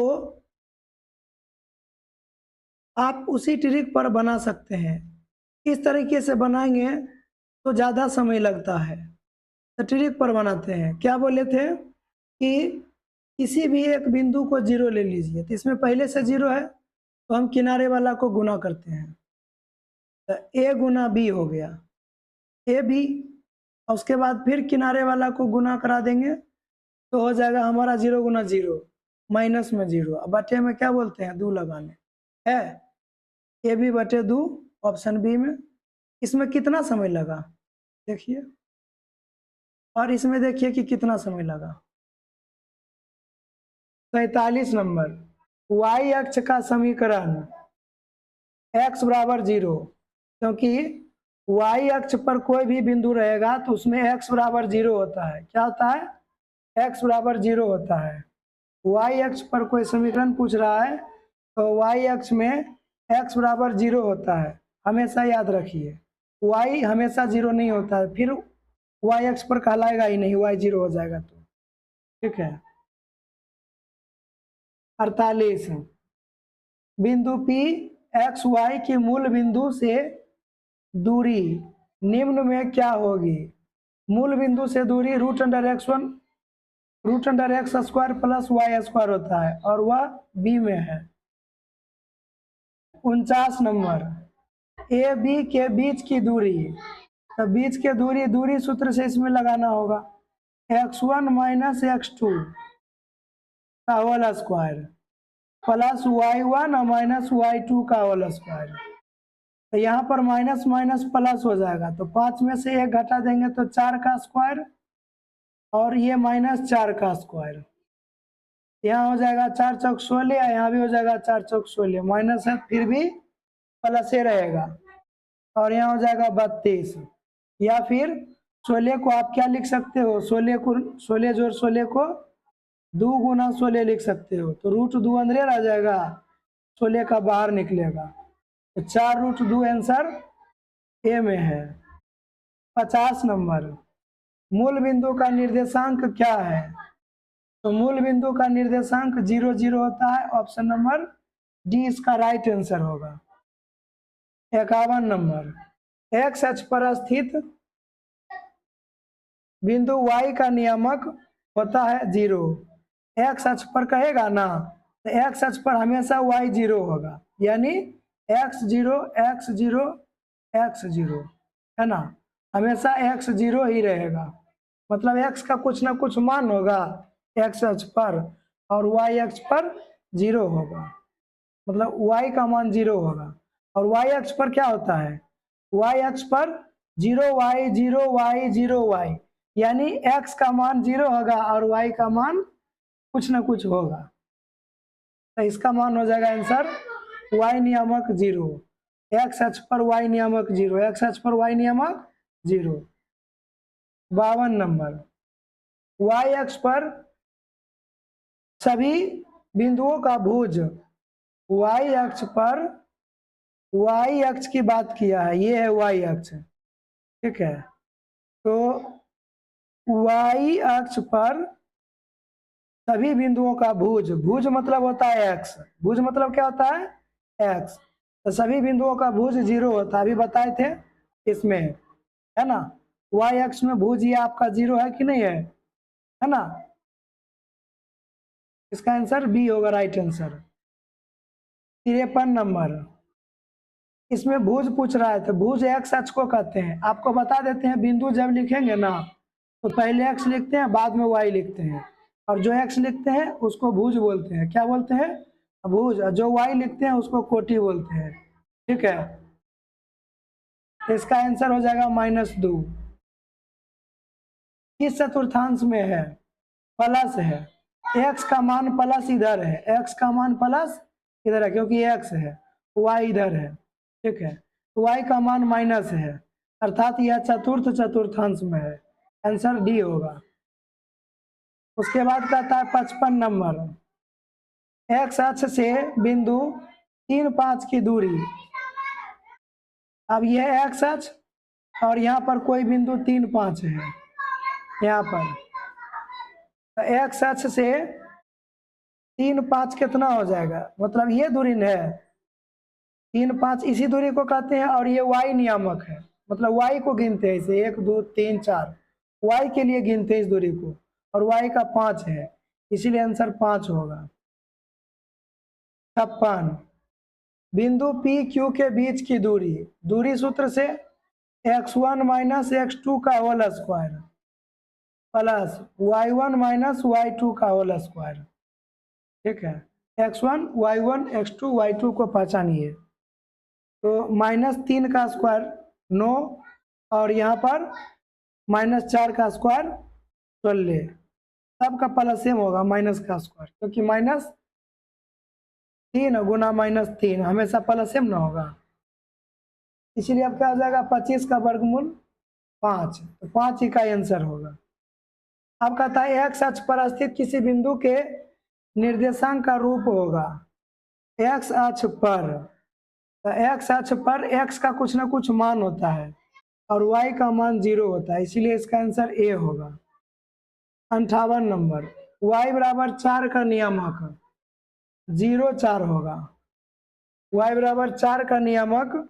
आप उसी ट्रिक पर बना सकते हैं। इस तरीके से बनाएंगे तो ज़्यादा समय लगता है, तो ट्रिक पर बनाते हैं। क्या बोले थे कि किसी भी एक बिंदु को 0 ले लीजिए, तो इसमें पहले से 0 है तो हम किनारे वाला को गुना करते हैं, तो a गुना b हो गया, ए बी, और उसके बाद फिर किनारे वाला को गुना करा देंगे तो हो जाएगा हमारा 0 गुना 0 माइनस में 0, अब बटे में क्या बोलते हैं 2 लगाने है, ए बी बटे 2 ऑप्शन बी में। इसमें कितना समय लगा देखिए, और इसमें देखिए कि कितना समय लगा। 43 नंबर, y अक्ष का समीकरण x बराबर 0, क्योंकि y अक्ष पर कोई भी बिंदु रहेगा तो उसमें x बराबर 0 होता है। क्या होता है, x बराबर 0 होता है। y अक्ष पर कोई समीकरण पूछ रहा है तो y अक्ष में x बराबर 0 होता है, हमेशा याद रखिए। y हमेशा 0 नहीं होता है, फिर y अक्ष पर कहलाएगा ही नहीं, y 0 हो जाएगा तो। ठीक है। 48, बिंदु P x y की मूल बिंदु से दूरी निम्न में क्या होगी। मूल बिंदु से दूरी √x1 √x² + y² होता है और वह B में है। 49 नंबर, ए बी के बीच की दूरी, तो बीच के दूरी सूत्र से इसमें लगाना होगा, x1 - x2 का whole square plus y1 - y2 का होल स्क्वायर। तो यहाँ पर माइनस माइनस प्लस हो जाएगा, तो 5 में से 1 घटा देंगे तो 4 का स्क्वायर, और ये -4 का स्क्वायर। यहाँ हो जाएगा 4 चौक 16, यहाँ भी हो जाएगा 4 चौक 16, माइनस है फिर भी प्लस ही रहेगा, और यहाँ हो जाएगा 32। या फिर 16 को आप क्या लिख सकते हो, 16 जोड़ 16 को 2 गुना 16 लिख सकते हो, तो √2 अंदर आ जाएगा, 16 का बाहर निकलेगा, तो 4 √2 आंसर ए में है। 50 नंबर, मूल बिंदु का निर्देशांक क्या है? तो मूल बिंदु का निर्देशांक 0 0 होता है। ऑप्शन नंबर डी इसका राइट आंसर होगा। 51 नंबर, एक्स अक्ष पर स्थित बिंदु y का नियामक होता है 0। एक्स अक्ष पर कहेगा ना, तो एक्स अक्ष पर हमेशा y 0 होगा, यानी x 0 x 0 x 0, है ना, हमेशा x 0 ही रहेगा। मतलब x का कुछ ना कुछ मान होगा x अक्ष पर और y अक्ष पर 0 होगा, मतलब y का मान 0 होगा। और y अक्ष पर क्या होता है? y अक्ष पर 0y 0y 0y, यानी x का मान 0 होगा और y का मान कुछ ना कुछ होगा। तो इसका मान हो जाएगा आंसर y नियामक 0, x अक्ष पर y नियामक 0, x अक्ष पर y नियामक 0। 52 नंबर, y अक्ष पर सभी बिंदुओं का भुज, y अक्ष पर y अक्ष की बात किया है, ये है y अक्ष, ठीक है। तो y अक्ष पर सभी बिंदुओं का भुज, भुज मतलब होता है x, भुज मतलब क्या होता है? x। तो सभी बिंदुओं का भुज 0 होता है, अभी बताए थे इसमें, है ना। y अक्ष में भुज ये आपका 0 है कि नहीं है ना। इसका आंसर बी होगा, राइट आंसर। 53 नंबर, इसमें भुज पूछ रहा है, तो भुज एक्स अक्ष को कहते हैं। आपको बता देते हैं, बिंदु जब लिखेंगे ना तो पहले एक्स लिखते हैं, बाद में वाई लिखते हैं, और जो एक्स लिखते हैं उसको भुज बोलते हैं। क्या बोलते हैं? भुज। जो वाई लिखते हैं उसको कोटि बोलते हैं, ठीक है। तो इसका आंसर हो जाएगा -2। किस चतुर्थांश में है? प्लस है, एक्स का मान प्लस इधर है, एक्स का मान प्लस इधर है क्योंकि एक्स है, वाई इधर है, ठीक है। तो वाई का मान माइनस है, अर्थात यह चतुर्थ चतुर्थांश में है, आंसर डी होगा। उसके बाद कहता है 55 नंबर, एक्स अक्ष से बिंदु 3 5 की दूरी। अब यह एक्स अक्ष और यहाँ पर कोई बिंदु 3 5 है, यहाँ पर तो एक्स अक्ष से 3 5 कितना हो जाएगा? मतलब ये दूरी है 3 5, इसी दूरी को कहते हैं, और ये y नियामक है, मतलब y को गिनते हैं इसे 1 2 3 4, y के लिए गिनते हैं इस दूरी को, और y का 5 है, इसीलिए आंसर 5 होगा। 56, बिंदु p q के बीच की दूरी, दूरी सूत्र से x1 माइनस x2 का whole square plus y1 minus y2 का होल स्क्वायर, ठीक है। x1 y1 x2 y2 को पहचानिए। तो -3 का स्क्वायर 9, और यहाँ पर -4 का स्क्वायर 16, सबका प्लस सेम होगा माइनस का स्क्वायर, क्योंकि -3 गुना -3 हमेशा प्लस सेम ना होगा, इसीलिए अब क्या हो जाएगा? 25 का वर्गमूल 5, तो 5 ही का आंसर होगा। अब कहता है एक्स अक्ष पर स्थित किसी बिंदु के निर्देशांक का रूप होगा। एक्स अक्ष पर, तो एक्स अक्ष पर एक्स का कुछ ना कुछ मान होता है और y का मान 0 होता है, इसीलिए इसका आंसर ए होगा। 58 नंबर, y बराबर 4 का नियामक 0 4 होगा। y बराबर 4 का नियामक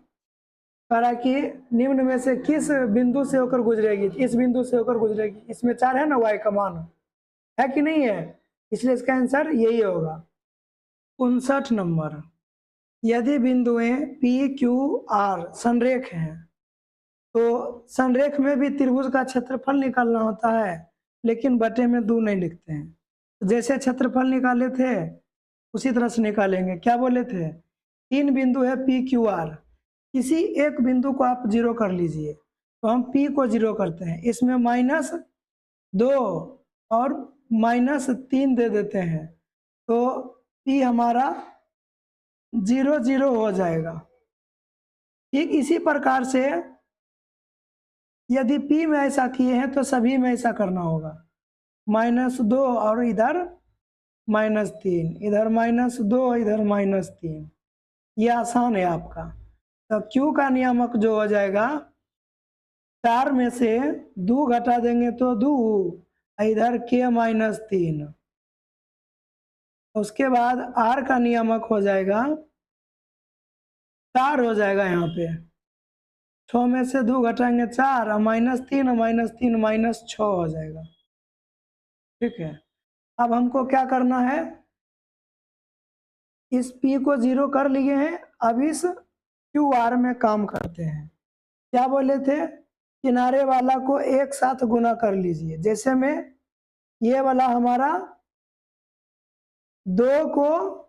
करा कि निम्न में से किस बिंदु से होकर गुजरेगी? इस बिंदु से होकर गुजरेगी, इसमें 4 है ना y का मान, है कि नहीं है? इसलिए इसका आंसर यही होगा। 59 नंबर, यदि बिंदुएं P Q R संरेख हैं तो संरेख में भी त्रिभुज का क्षेत्रफल निकालना होता है, लेकिन बटे में 2 नहीं लिखते हैं। जैसे क्षेत्रफल निकाले थे उसी तरह से निकालेंगे। क्या बोले थे? 3 बिंदु है P Q R, किसी एक बिंदु को आप 0 कर लीजिए, तो हम P को 0 करते हैं, इसमें -2 और -3 दे देते हैं, तो P हमारा 0 0 हो जाएगा। ठीक इसी प्रकार से यदि P में ऐसा किए हैं तो सभी में ऐसा करना होगा। -2 और इधर -3, इधर -2 इधर -3, ये आसान है आपका। तो क्यू का नियामक जो हो जाएगा 4 में से 2 घटा देंगे तो 2, इधर k माइनस 3। उसके बाद r का नियामक हो जाएगा 4 हो जाएगा यहाँ पे। 6 में से 2 घटाएंगे 4 और -3 -6 हो जाएगा। ठीक है, अब हमको क्या करना है, इस p को 0 कर लिए हैं, अब इस QR में काम करते हैं। क्या बोले थे, किनारे वाला को एक साथ गुना कर लीजिए। जैसे में ये वाला हमारा 2 को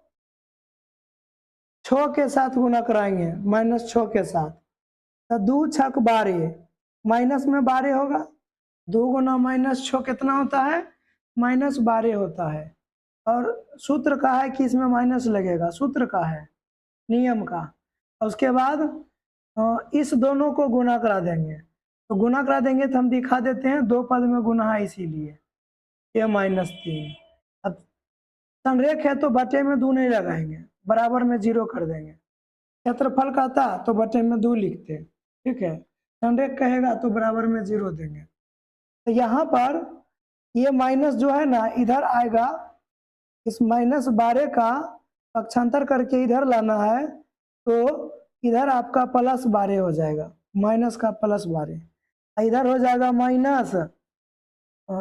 6 के साथ गुना कराएंगे, -6 के साथ, तो 2 छक 12, माइनस में 12 होगा, 2 गुना -6 कितना होता है, -12 होता है। और सूत्र का है कि इसमें माइनस लगेगा, सूत्र का है, नियम का। उसके बाद इस दोनों को गुना करा देंगे, तो गुना करा देंगे तो हम दिखा देते हैं 2 पद में गुना है, इसीलिए ये -3। अब संरेख है तो बटे में 2 नहीं लगाएंगे, बराबर में 0 कर देंगे। क्षेत्रफल का था तो बटे में 2 लिखते, ठीक है। संरेख कहेगा तो बराबर में 0 देंगे। तो यहाँ पर ये माइनस जो है ना इधर आएगा, इस -12 का पक्षांतर करके इधर लाना है, तो इधर आपका +12 हो जाएगा, माइनस का +12, इधर हो जाएगा माइनस,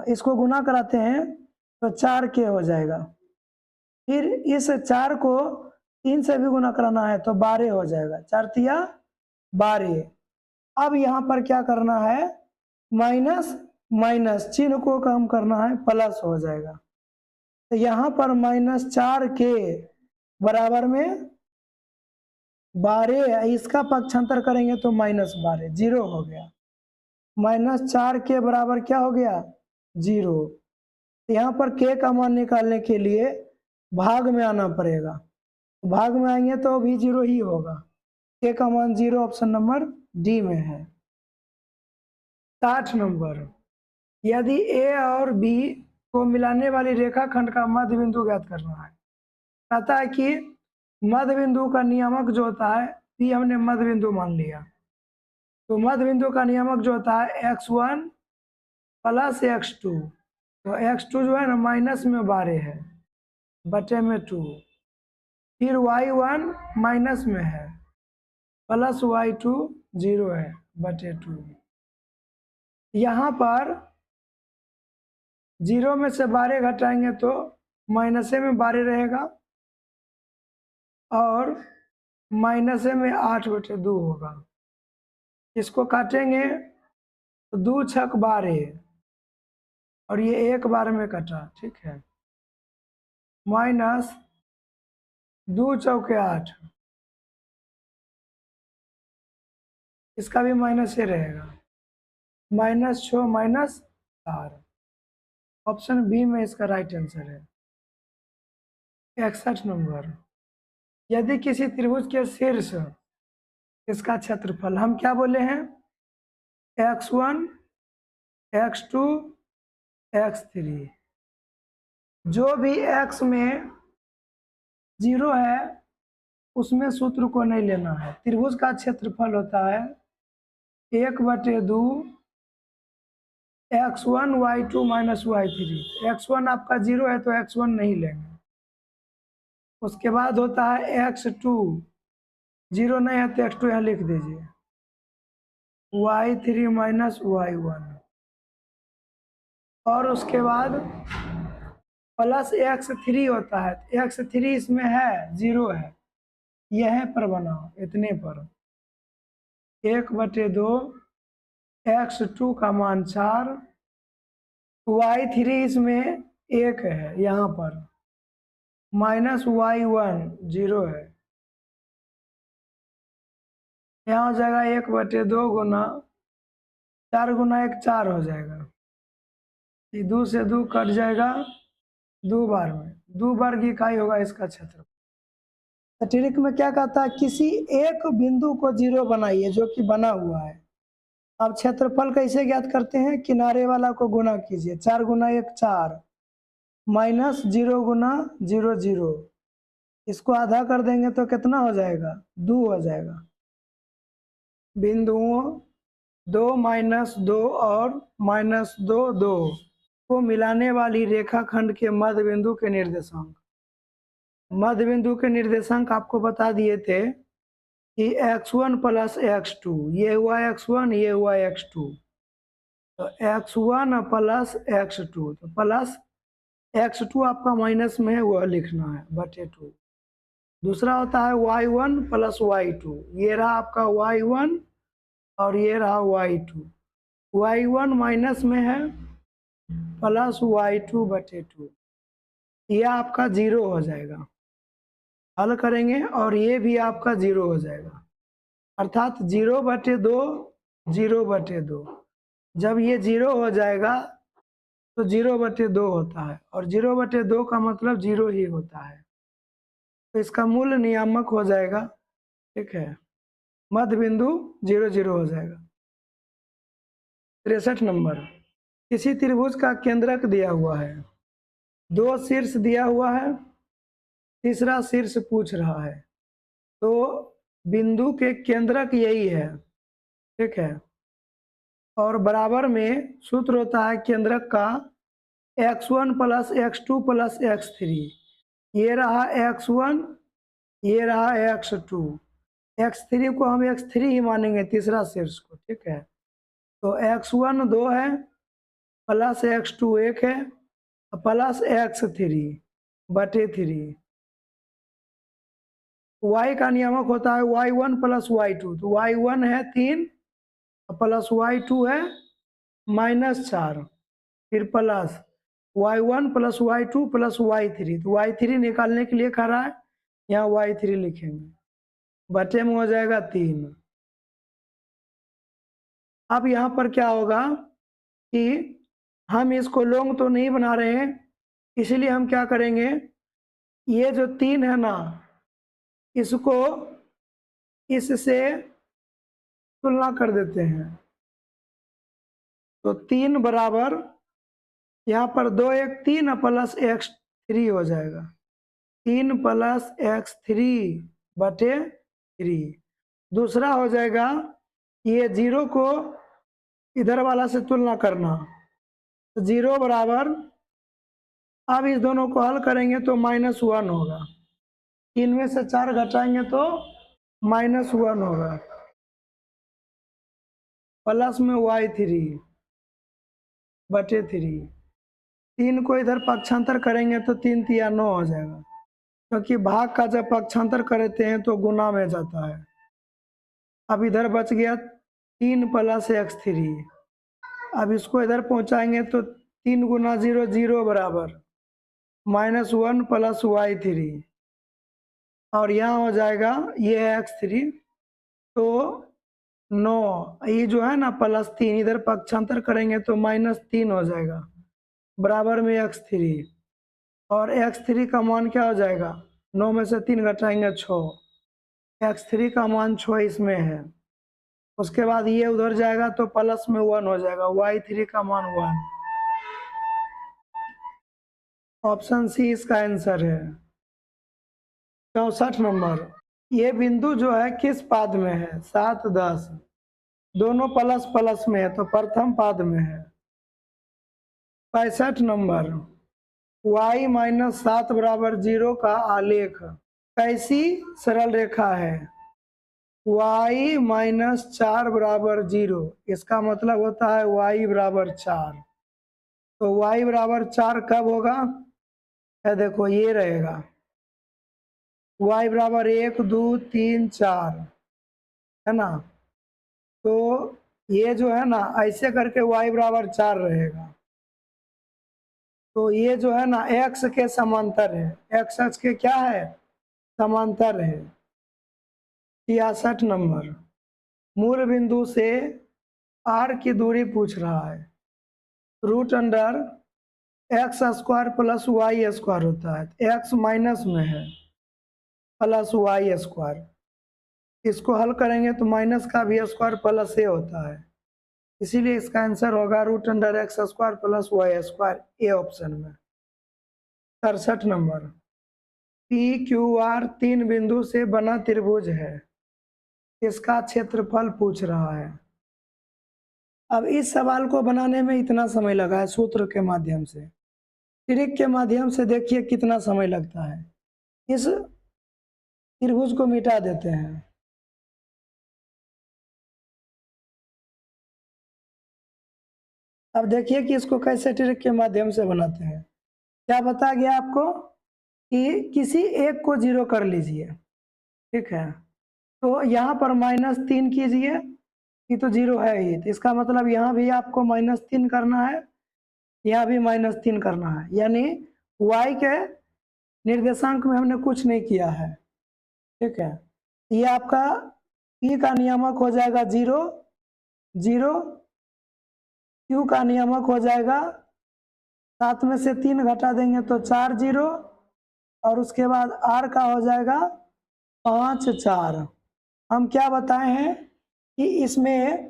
इसको गुना कराते हैं तो 4k हो जाएगा। फिर इस 4 को 3 से भी गुना कराना है तो 12 हो जाएगा, 4 तिया 12। अब यहाँ पर क्या करना है, माइनस माइनस चिन्ह को कम करना है, प्लस हो जाएगा। तो यहाँ पर -4k बराबर में 12, इसका पक्षांतर करेंगे तो -12, 0 हो गया। -4k बराबर क्या हो गया, 0। यहाँ पर k का मान निकालने के लिए भाग में आना पड़ेगा, भाग में आएंगे तो भी 0 ही होगा। k का मान 0 ऑप्शन नंबर डी में है। 60 नंबर, यदि a और b को मिलाने वाली रेखाखंड का मध्य बिंदु ज्ञात करना है। कहता है कि मध्य बिंदु का नियामक जो होता है, p हमने मध्य बिंदु मान लिया, तो मध्य बिंदु का नियामक जो होता है x1 + x2, तो x2 जो है ना माइनस में 12 है, बटे में 2, फिर y1 माइनस में है, प्लस y2 0 है, बटे 2। यहाँ पर 0 में से 12 घटाएंगे तो माइनसे में 12 रहेगा, और माइनसे में 8/2 होगा। इसको काटेंगे तो 2 छक 12, और ये एक बार में कटा, ठीक है, -2 चौके 8, इसका भी माइनस ही रहेगा, -6 -4, ऑप्शन बी में इसका राइट आंसर है। 61 नंबर, यदि किसी त्रिभुज के शीर्ष, इसका क्षेत्रफल हम क्या बोले हैं, x1 x2 x3, जो भी x में 0 है उसमें सूत्र को नहीं लेना है। त्रिभुज का क्षेत्रफल होता है 1/2 x1 y2 - y3। x1 आपका 0 है तो x1 नहीं लेंगे। उसके बाद होता है x2, 0 नहीं है तो x2 यहाँ लिख दीजिए, y3 - y1, और उसके बाद +x3 होता है, x3 इसमें है 0 है, यह पर बनाओ, इतने पर 1/2 x2 का मान 4, y3 इसमें 1 है, यहाँ पर -y1 0 है, यहाँ हो जाएगा 1/2 गुना 4 गुना 1 4 हो जाएगा, 2 से 2 कट जाएगा, 2 बार में 2 वर्ग इकाई होगा इसका क्षेत्र। सटीरिक में क्या कहता है, किसी एक बिंदु को 0 बनाइए जो कि बना हुआ है। अब क्षेत्रफल कैसे ज्ञात करते हैं, किनारे वाला को गुना कीजिए, 4 गुना 1 4, -0 गुना 0 0, इसको आधा कर देंगे तो कितना हो जाएगा, 2 हो जाएगा। बिंदुओं 2 माइनस 2 और माइनस 2 2 को मिलाने वाली रेखाखंड के मध्य बिंदु के निर्देशांक। मध्य बिंदु के निर्देशांक आपको बता दिए थे कि x1 प्लस x2, ये हुआ x1, ये हुआ x2, तो x1 प्लस x2, तो प्लस x2 आपका माइनस में है, वह लिखना है बटे 2। दूसरा होता है y1 प्लस y2, ये रहा आपका y1 और ये रहा y2, y1 माइनस में है प्लस y2 बटे 2, यह आपका 0 हो जाएगा। हल करेंगे और ये भी आपका 0 हो जाएगा, अर्थात 0 बटे 2, 0 बटे 2। जब ये 0 हो जाएगा तो 0 बटे 2 होता है, और 0 बटे 2 का मतलब 0 ही होता है, तो इसका मूल नियामक हो जाएगा, ठीक है, मध्य बिंदु 0 0 हो जाएगा। 63 नंबर, किसी त्रिभुज का केंद्रक दिया हुआ है, 2 शीर्ष दिया हुआ है, तीसरा शीर्ष पूछ रहा है, तो बिंदु के केंद्रक यही है, ठीक है, और बराबर में सूत्र होता है केंद्रक का x1 plus x2 plus x3, ये रहा x1, ये रहा x2, x3 को हम x3 ही मानेंगे, तीसरा शीर्ष को, ठीक है, तो x1 2 है प्लस x2 1 है प्लस x3 बटे 3। y का नियामक होता है y1 प्लस y2, तो y1 है 3 प्लस y2 है -4, फिर plus y1 plus y2 plus y3, तो y3 निकालने के लिए कह रहा है, यहाँ y3 लिखेंगे, बटे में हो जाएगा 3। अब यहाँ पर क्या होगा कि हम इसको लॉन्ग तो नहीं बना रहे हैं, इसलिए हम क्या करेंगे, ये जो 3 है ना, इसको इससे तुलना कर देते हैं, तो 3 बराबर यहाँ पर 2 1 3 प्लस x3 हो जाएगा, 3 प्लस x3 बटे 3। दूसरा हो जाएगा ये 0 को इधर वाला से तुलना करना, तो 0 बराबर, अब इस दोनों को हल करेंगे तो -1 होगा, 3 में से 4 घटाएंगे तो -1 होगा, प्लस में y3 बटे 3। 3 को इधर पक्षांतर करेंगे तो 3 तिया 9 हो जाएगा, क्योंकि भाग का जब पक्षांतर करते हैं तो गुना में जाता है। अब इधर बच गया 3 प्लस x3, अब इसको इधर पहुंचाएंगे तो 3 गुना 0 0 बराबर -1 प्लस y3, और यहाँ हो जाएगा ये है x3, तो 9, ये जो है ना +3, इधर पक्षांतर करेंगे तो -3 हो जाएगा, बराबर में x3, और x3 का मान क्या हो जाएगा, 9 में से 3 घटाएंगे 6, x3 का मान 6 इसमें है। उसके बाद ये उधर जाएगा तो प्लस में 1 हो जाएगा, y3 का मान 1। ऑप्शन सी इसका आंसर है। 64 नंबर, ये बिंदु जो है किस पाद में है, 7 10, दोनों प्लस प्लस में है, तो प्रथम पाद में है। 65 नंबर, y माइनस 7 बराबर 0 का आलेख कैसी सरल रेखा है, y माइनस 4 बराबर 0, इसका मतलब होता है y बराबर 4, तो y बराबर 4 कब होगा, है देखो ये रहेगा, y बराबर 1 2 3 4, है ना, तो ये जो है ना ऐसे करके y बराबर 4 रहेगा, तो ये जो है ना x के समांतर है, x अक्ष के क्या है, समांतर है। 66 नंबर, मूल बिंदु से r की दूरी पूछ रहा है, root under x square plus y square होता है, x माइनस में है प्लस वाई स्क्वायर, इसको हल करेंगे तो माइनस का भी स्क्वायर प्लस ए होता है, इसीलिए इसका आंसर होगा root under x square plus y square, A option में। 67 नंबर, पी क्यू आर 3 बिंदु से बना त्रिभुज है, इसका क्षेत्रफल पूछ रहा है। अब इस सवाल को बनाने में इतना समय लगा है सूत्र के माध्यम से, ट्रिक के माध्यम से देखिए कितना समय लगता है। इस त्रिभुज को मिटा देते हैं। अब देखिए कि इसको कैसे ट्रिक के माध्यम से बनाते हैं। क्या बताया गया आपको कि किसी एक को 0 कर लीजिए, ठीक है। तो यहाँ पर -3 कीजिए, ये तो 0 है ही, तो इसका मतलब यहाँ भी आपको -3 करना है, यहाँ भी -3 करना है, यानी y के निर्देशांक में हमने कुछ नहीं किया है, ठीक है। ये आपका p का नियामक हो जाएगा 0, 0, q का नियामक हो जाएगा 7 में से 3 घटा देंगे तो 4 0, और उसके बाद r का हो जाएगा 5 4। हम क्या बताए हैं कि इसमें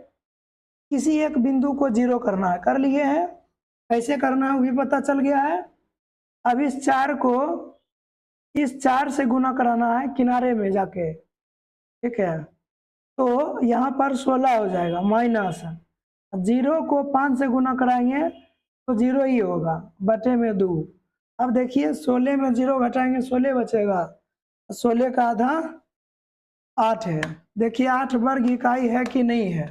किसी एक बिंदु को 0 करना है, कर लिए हैं। कैसे करना है वो भी पता चल गया है। अब इस 4 को इस 4 से गुना कराना है किनारे में जाके, ठीक है। तो यहाँ पर 16 हो जाएगा माइनस 0 को 5 से गुना कराएंगे तो 0 ही होगा, बटे में 2। अब देखिए 16 में 0 घटाएंगे 16 बचेगा, 16 का आधा 8 है। देखिए 8 वर्ग इकाई है कि नहीं है,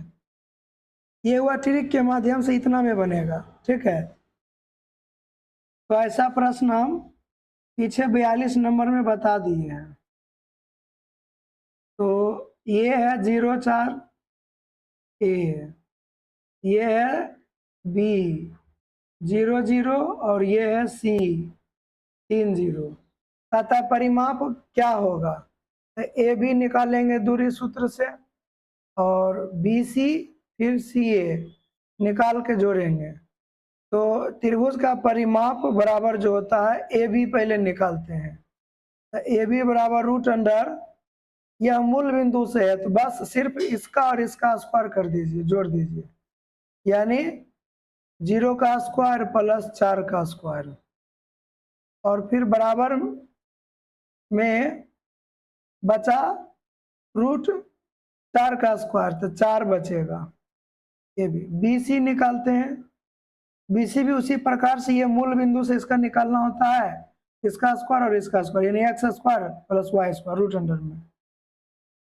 ये हुआ ट्रिक के माध्यम से इतना में बनेगा, ठीक है। तो ऐसा प्रश्न हम पीछे 42 नंबर में बता दिए हैं। तो ये है 0 4 ए, ये है बी 0 0, और ये है सी 3 0। कहता परिमाप क्या होगा, तो ए बी निकालेंगे दूरी सूत्र से, और बी सी फिर सी ए निकाल के जोड़ेंगे। तो त्रिभुज का परिमाप बराबर जो होता है ए बी पहले निकालते हैं, तो ए बी बराबर √, यह मूल बिंदु से है तो बस सिर्फ इसका और इसका स्क्वायर कर दीजिए, जोड़ दीजिए, यानी 0 का स्क्वायर प्लस 4 का स्क्वायर, और फिर बराबर में बचा √4 का स्क्वायर, तो 4 बचेगा। ये भी बी सी निकालते हैं, बी सी भी उसी प्रकार से, ये मूल बिंदु से इसका निकालना होता है, इसका स्क्वायर और इसका स्क्वायर, यानी x square plus y square √, में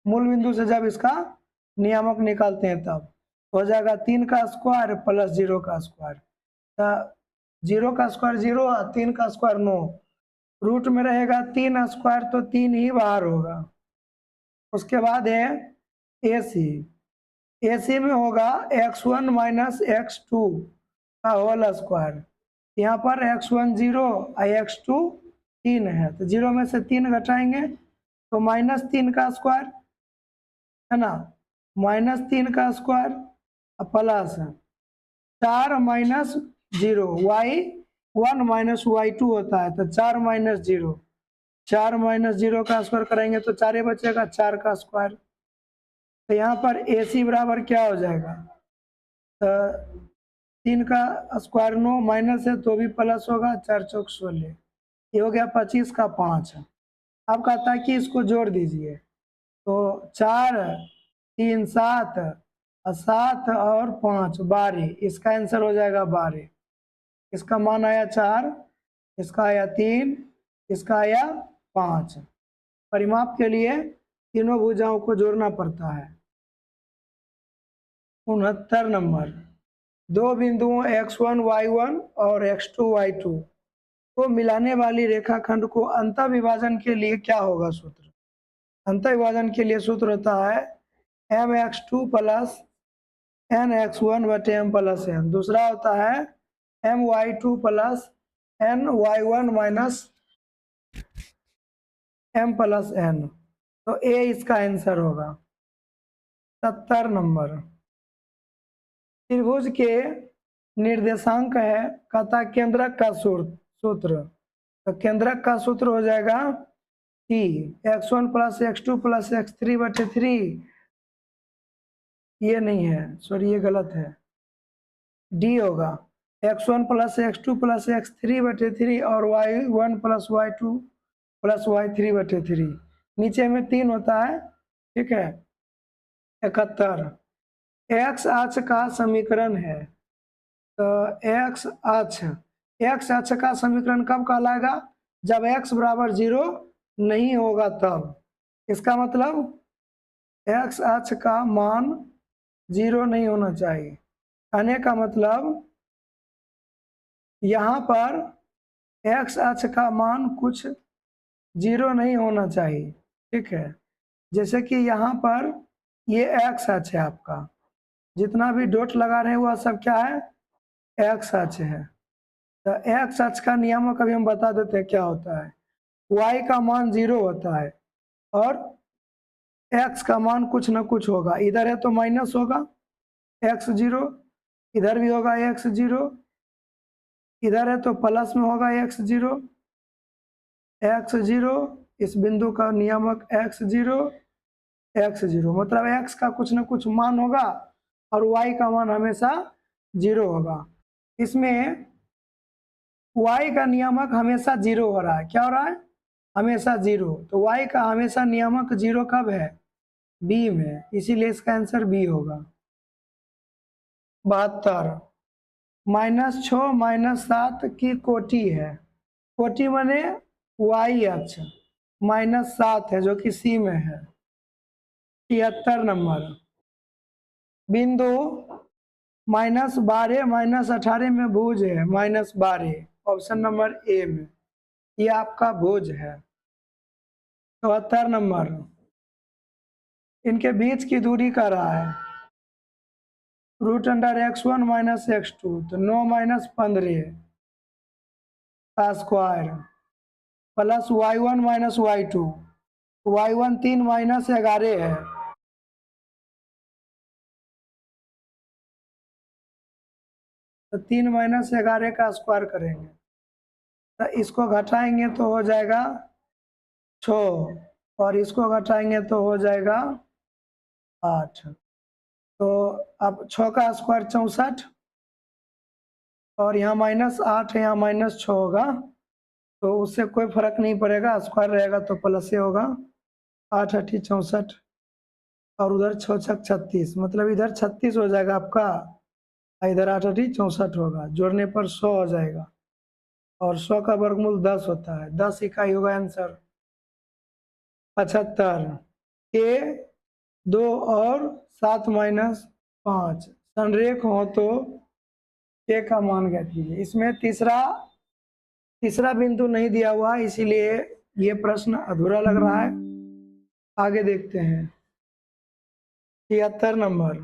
मूल बिंदु से जब इसका नियामक निकालते हैं तब हो जाएगा 3 का स्क्वायर प्लस 0 का स्क्वायर, तो 0 का स्क्वायर 0, 3 का स्क्वायर 9, रूट में रहेगा 3 स्क्वायर तो 3 ही बाहर होगा। उसके बाद है ए सी, ए सी में होगा x1 माइनस x2 का होल स्क्वायर, यहाँ पर x1 0 और x2 3 है, तो 0 में से 3 घटाएंगे तो -3 का स्क्वायर है ना, -3 का square plus 4 minus 0, y1 minus y2 होता है, तो 4 माइनस 0, 4 माइनस 0 का स्क्वायर करेंगे तो 4 ही बचेगा, 4 का स्क्वायर। तो यहाँ पर ए सी बराबर क्या हो जाएगा, तो 3 का स्क्वायर 9 माइनस है तो भी प्लस होगा, 4 चौक 16, ये हो गया 25 का 5। अब कहता है कि इसको जोड़ दीजिए, तो 4 3 7, 7 और 5 12, इसका आंसर हो जाएगा 12। इसका मान आया 4, इसका आया 3, इसका आया 5। परिमाप के लिए तीनों भुजाओं को जोड़ना पड़ता है। 69 नंबर, दो बिंदुओं x1 y1 और x2 y2 को मिलाने वाली रेखाखंड को अंतःविभाजन के लिए क्या होगा सूत्र। अंतःविभाजन के लिए सूत्र होता है mx2 प्लस nx1 बटे m प्लस n। दूसरा होता है my2 plus ny1 minus m plus n। तो ए इसका आंसर होगा। 70 नंबर, त्रिभुज के निर्देशांक है, कहता केंद्रक का सूत्र, तो केंद्रक का सूत्र हो जाएगा कि x1 plus x2 plus x3 बटे 3, ये नहीं है, सॉरी ये गलत है, डी होगा x1 plus x2 plus x3 बटे 3 और y1 plus y2 plus y3 बटे 3, नीचे में 3 होता है, ठीक है। 71 एक्स अक्ष का समीकरण है। तो एक्स अक्ष का समीकरण कब कहलाएगा? जब x बराबर 0 नहीं होगा तब। इसका मतलब एक्स अक्ष का मान 0 नहीं होना चाहिए। कहने का मतलब यहाँ पर एक्स अक्ष का मान कुछ 0 नहीं होना चाहिए, ठीक है। जैसे कि यहाँ पर ये एक्स अक्ष है आपका, जितना भी डॉट लगा रहे हैं वह सब क्या है? एक्स अक्ष है। तो एक्स अक्ष का नियामक अभी हम बता देते हैं क्या होता है। y का मान 0 होता है और x का मान कुछ ना कुछ होगा। इधर है तो माइनस होगा x0, इधर भी होगा x0, इधर है तो प्लस में होगा x0, इस बिंदु का नियामक x0, मतलब x का कुछ ना कुछ मान होगा और y का मान हमेशा 0 होगा। इसमें y का नियामक हमेशा 0 हो रहा है। क्या हो रहा है? हमेशा 0। तो y का हमेशा नियामक 0 कब है? b में, इसीलिए इसका आंसर b होगा। 72 -6 -7 की कोटि है। कोटि माने y अक्ष, -7 है जो कि c में है। 73 नंबर बिंदु -12 -18 में भुज है। -12 ऑप्शन नंबर ए में, ये आपका भुज है। 74 नंबर इनके बीच की दूरी का रहा है √x1 - x2, तो 9 - 15 का square plus y1 - y2, y1 3 - 11 है। तो 3 - 11 का स्क्वायर करेंगे तो इसको घटाएंगे तो हो जाएगा 6 और इसको घटाएंगे तो हो जाएगा 8। तो अब 6 का स्क्वायर 64 और यहाँ -8 है, यहाँ -6 होगा, तो उससे कोई फर्क नहीं पड़ेगा, स्क्वायर रहेगा तो प्लस से होगा। 8 8 64 और उधर 6 6 36, मतलब इधर 36 हो जाएगा आपका, इधर 8 8 64 होगा, जोड़ने पर 100 हो जाएगा और 100 का वर्गमूल 10 होता है। 10 इकाई होगा आंसर। 75 के 2 और 7 - 5 संरेख हो तो के का मान ज्ञात कीजिए। इसमें तीसरा बिंदु नहीं दिया हुआ, इसीलिए ये प्रश्न अधूरा लग रहा है। आगे देखते हैं। 73 नंबर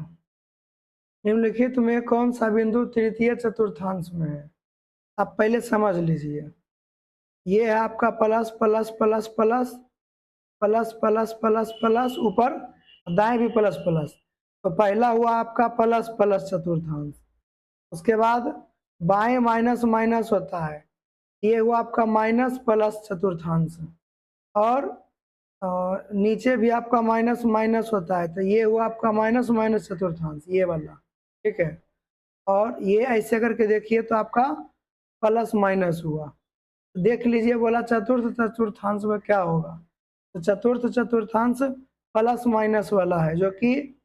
निम्नलिखित में कौन सा बिंदु तृतीय चतुर्थांश में है? आप पहले समझ लीजिए। ये है आपका plus plus plus plus plus plus plus plus, ऊपर दाएं भी प्लस प्लस, तो पहला हुआ आपका प्लस प्लस चतुर्थांश। उसके बाद बाएं माइनस माइनस होता है, ये हुआ आपका माइनस प्लस चतुर्थांश। और नीचे भी आपका माइनस माइनस होता है, तो ये हुआ आपका माइनस माइनस चतुर्थांश, ये वाला, ठीक है। और ये ऐसे करके देखिए तो आपका प्लस माइनस हुआ। देख लीजिए, बोला चतुर्थ चतुर्थांश में क्या होगा, तो चतुर्थ चतुर्थांश प्लस माइनस वाला है, जो कि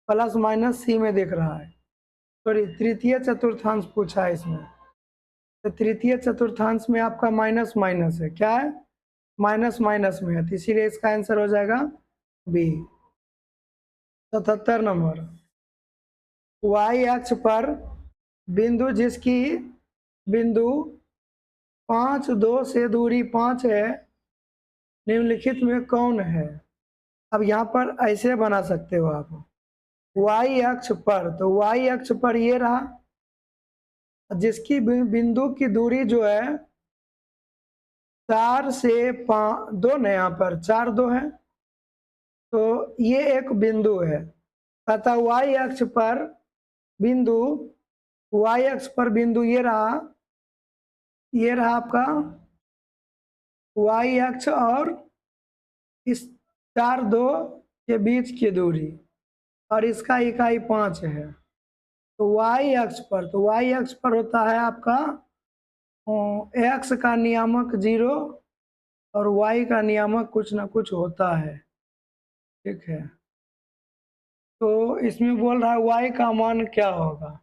प्लस माइनस सी में दिख रहा है। सॉरी, तृतीय चतुर्थांश पूछा है इसमें, तो तृतीय चतुर्थांश में आपका माइनस माइनस है। क्या है? माइनस माइनस में है, तो इसीलिए इसका आंसर हो जाएगा बी। 77 नंबर y अक्ष पर बिंदु जिसकी बिंदु 5 2 से दूरी 5 है, निम्नलिखित में कौन है? अब यहाँ पर ऐसे बना सकते हो आप, y अक्ष पर, तो y अक्ष पर ये रहा, जिसकी बिंदु की दूरी जो है 4 से 5 2 न, यहाँ पर 4 2 है, तो ये एक बिंदु है। अतः y अक्ष पर बिंदु ये रहा आपका y अक्ष और इस 4 2 के बीच की दूरी, और इसका इकाई 5 है। तो y अक्ष पर होता है आपका x का नियामक 0 और y का नियामक कुछ ना कुछ होता है, ठीक है। तो इसमें बोल रहा है y का मान क्या होगा।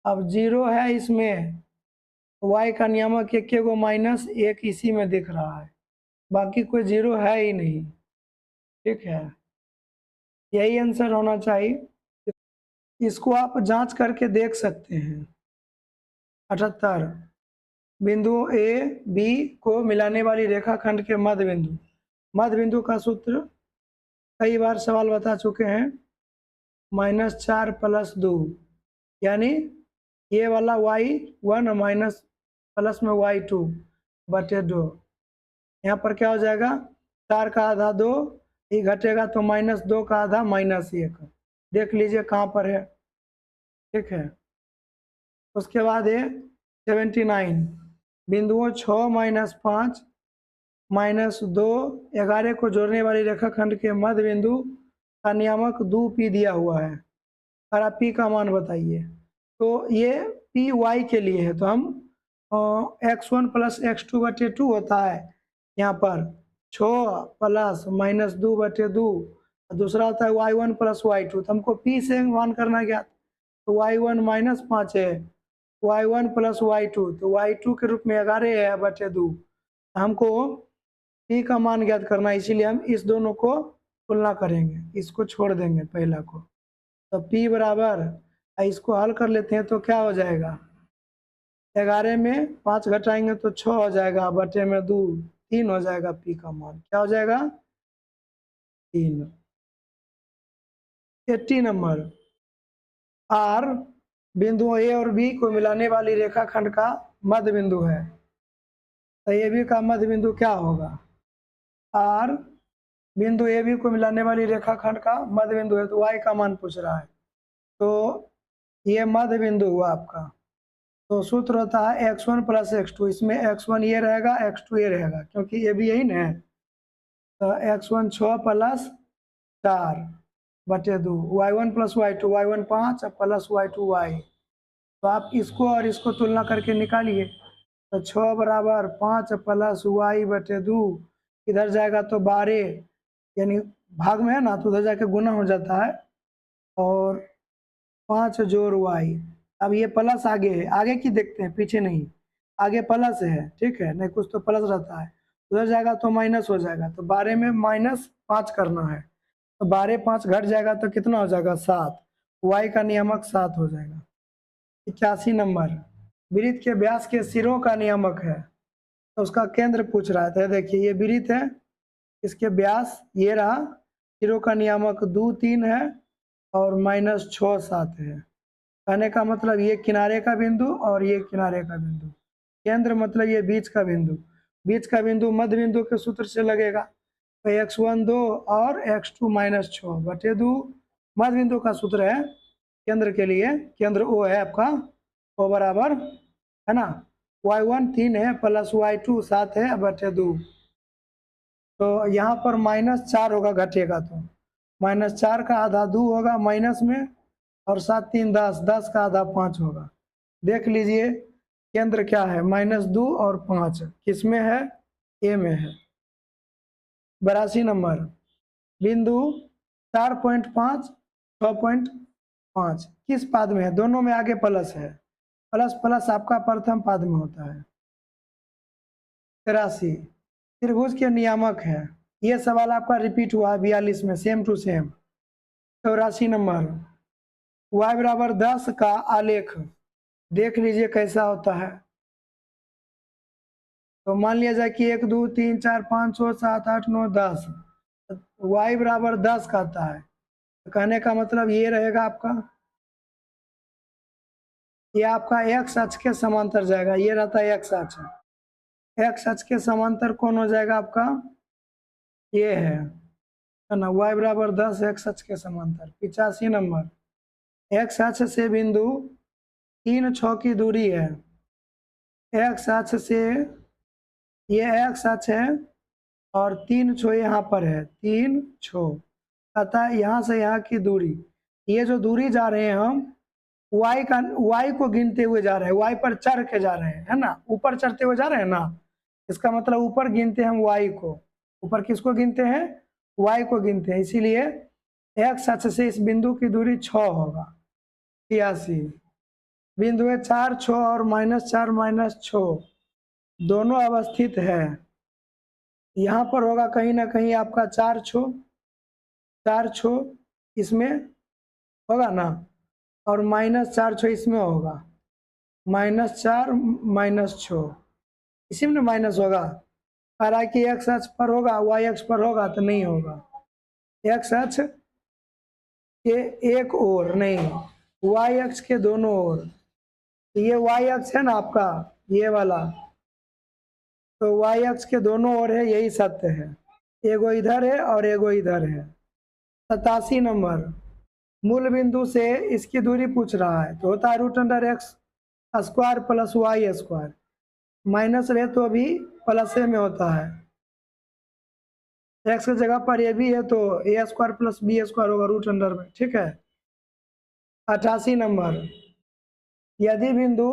अब 0 है इसमें, y का नियामक एक गो -1 इसी में दिख रहा है, बाकी कोई 0 है ही नहीं। ठीक है, यही आंसर होना चाहिए। इसको आप जांच करके देख सकते हैं। 78 बिंदुओं ए बी को मिलाने वाली रेखाखंड के मध्य बिंदु। मध्य बिंदु का सूत्र कई बार सवाल बता चुके हैं, -4 + 2, यानी ये वाला y1 माइनस प्लस में y2 बटे 2। यहाँ पर क्या हो जाएगा, 4 का आधा 2, ये घटेगा तो -2 का आधा -1। देख लीजिए कहाँ पर है। ठीक है, उसके बाद है 79 बिंदुओं 6 - 5 -2 11 को जोड़ने वाली रेखाखंड के मध्य बिंदु का नियामक 2p दिया हुआ है, और आप p का मान बताइए। तो ये पी वाई के लिए है, तो हम x1 + x2 बटे 2 होता है, यहाँ पर 6 प्लस -2 बटे 2, दूसरा होता है y1 + y2। तो हमको p से मान करना क्या, तो y1 -5 है, y1 + y2, तो y2 के रूप में 11 है बटे 2। हमको p का मान ज्ञात करना है, इसीलिए हम इस दोनों को तुलना करेंगे, इसको छोड़ देंगे पहला को। तो p बराबर, इसको हल कर लेते हैं तो क्या हो जाएगा, 11 में 5 घटाएंगे तो 6 हो जाएगा, बटे में 2 3 हो जाएगा। p का मान क्या हो जाएगा, 3। 80 नंबर r बिंदुओं ए और बी को मिलाने वाली रेखाखंड का मध्य बिंदु है, तो ए बी का मध्य बिंदु क्या होगा। r बिंदु ए बी को मिलाने वाली रेखाखंड का मध्य बिंदु है, तो y का मान पूछ रहा है, तो ये मध्य बिंदु हुआ आपका। तो सूत्र होता है x1 + x2, इसमें x1 ये रहेगा, x2 ये रहेगा, क्योंकि ये भी यही ना है। तो x1 6 + 4 बटे 2, y1 + y2, y1 5 + y2 y। तो आप इसको और इसको तुलना करके निकालिए, तो 6 बराबर 5 + y बटे 2, इधर जाएगा तो 12, यानी भाग में है ना, तो उधर जाके गुना हो जाता है, और 5 जोड़ y। अब ये प्लस आगे है, आगे की देखते हैं पीछे नहीं, आगे प्लस है। ठीक है, नहीं कुछ तो प्लस रहता है, उधर जाएगा तो माइनस हो जाएगा, तो 12 में -5 करना है, तो 12 5 घट जाएगा तो कितना हो जाएगा, 7। y का नियामक 7 हो जाएगा। 81 नंबर वृत्त के व्यास के सिरों का नियामक है, तो उसका केंद्र पूछ रहा है। तो देखिए ये वृत्त है, इसके व्यास ये रहा, सिरों का नियामक 2 3 है और -6 7 है। कहने का मतलब ये किनारे का बिंदु और ये किनारे का बिंदु, केंद्र मतलब ये बीच का बिंदु, बीच का बिंदु मध्य बिंदु के सूत्र से लगेगा, तो x1 2 और x2 -6 बटे 2 मध्य बिंदु का सूत्र है केंद्र के लिए, केंद्र O है आपका, O बराबर है ना, y1 3 है प्लस y2 7 है बटे 2। तो यहाँ पर -4 होगा, घटेगा तो -4 का आधा 2 होगा माइनस में, और 7 3 10, 10 का आधा 5 होगा। देख लीजिए केंद्र क्या है, -2 और 5 किस में है, ए में है। 82 नंबर बिंदु 4.5 6.5 किस पाद में है, दोनों में आगे प्लस है, प्लस प्लस आपका प्रथम पाद में होता है। 83 त्रिभुज के नियामक है, ये सवाल आपका रिपीट हुआ है 42 में, same to same. 84 number y बराबर 10 का आलेख देख लीजिए कैसा होता है। तो मान लिया जाए कि 1 2 3 4 5 6 7 8 9 10, y बराबर 10 का आता है, तो कहने का मतलब ये रहेगा आपका, ये आपका x अक्ष के समांतर जाएगा, ये रहता है x अक्ष, x अक्ष के समांतर कौन हो जाएगा आपका, ये है ना, y बराबर 10 x अक्ष के समांतर। 85 नंबर x अक्ष से बिंदु 3 6 की दूरी है, x अक्ष से ये x अक्ष है और 3 छो यहाँ पर है, 3 छो, अतः यहाँ से यहाँ की दूरी, ये जो दूरी जा रहे हैं हम y को गिनते हुए जा रहे हैं, y पर चढ़ के जा रहे हैं, है ना, ऊपर चढ़ते हुए जा रहे हैं ना, इसका मतलब ऊपर गिनते हैं हम y को, ऊपर किसको गिनते हैं, y को गिनते हैं, इसीलिए एक्स अक्ष से इस बिंदु की दूरी 6 होगा, 83। बिंदु 4, 6 और -4 -6 दोनों अवस्थित है। यहाँ पर होगा कहीं ना कहीं आपका 4 छो, 4 छो इसमें होगा ना, और -4 छो इसमें होगा, -4 -6 इसी में माइनस होगा। हालांकि एक्स अक्ष पर होगा, वाई अक्ष पर होगा तो नहीं होगा। एक्स अक्ष के एक ओर नहीं, वाई अक्ष के दोनों ओर। तो ये वाई अक्ष है ना आपका, ये वाला, तो वाई अक्ष के दोनों ओर है, यही सत्य है। एगो इधर है और एगो इधर है। 87 नंबर, मूल बिंदु से इसकी दूरी पूछ रहा है, तो होता है √x square plus y square. Minus रहे तो अभी प्लस में होता है, एक्स की जगह पर ये भी है तो ए स्क्वायर प्लस बी स्क्वायर होगा √अंडर में, ठीक है। 88 नंबर, यदि बिंदु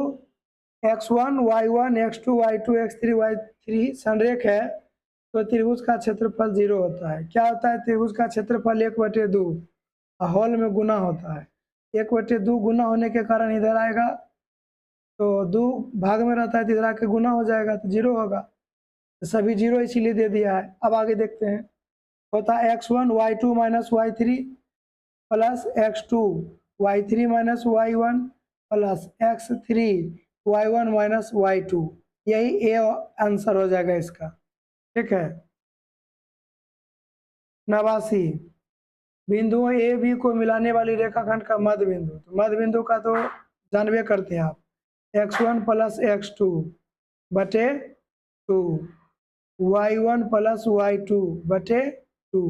x1 y1 x2 y2 x3 y3 संरेख है तो त्रिभुज का क्षेत्रफल 0 होता है। क्या होता है, त्रिभुज का क्षेत्रफल 1/2 हॉल में गुना होता है। 1/2 गुना होने के कारण इधर आएगा, तो 2 भाग में रहता है तो इधर आके गुना हो जाएगा तो 0 होगा। तो सभी 0 इसीलिए दे दिया है। अब आगे देखते हैं, होता है x1 y2 minus y3 plus x2 y3 minus y1 plus x3 y1 minus y2। यही ए आंसर हो जाएगा इसका, ठीक है। 89, बिंदुओं ए बी को मिलाने वाली रेखाखंड का मध्य बिंदु। तो मध्य बिंदु का तो जानबे करते हैं आप, x1 प्लस x2 बटे 2 y1 प्लस y2 बटे 2,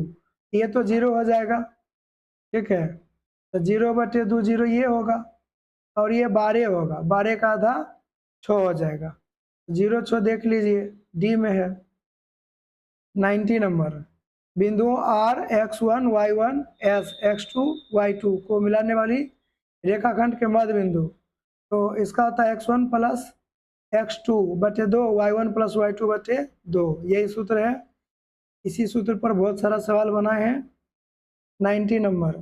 ये तो 0 हो जाएगा, ठीक है। तो 0/2 0 ये होगा, और ये 12 होगा, 12 का आधा 6 हो जाएगा। 0 6 देख लीजिए, डी में है। 90 नंबर, बिंदुओं R x1 y1 S x2 y2 को मिलाने वाली रेखाखंड के मध्य बिंदु। तो इसका होता है x1 प्लस x2 बटे 2 y1 प्लस y2 बटे 2, यही सूत्र है। इसी सूत्र पर बहुत सारा सवाल बनाए हैं। 90 नंबर,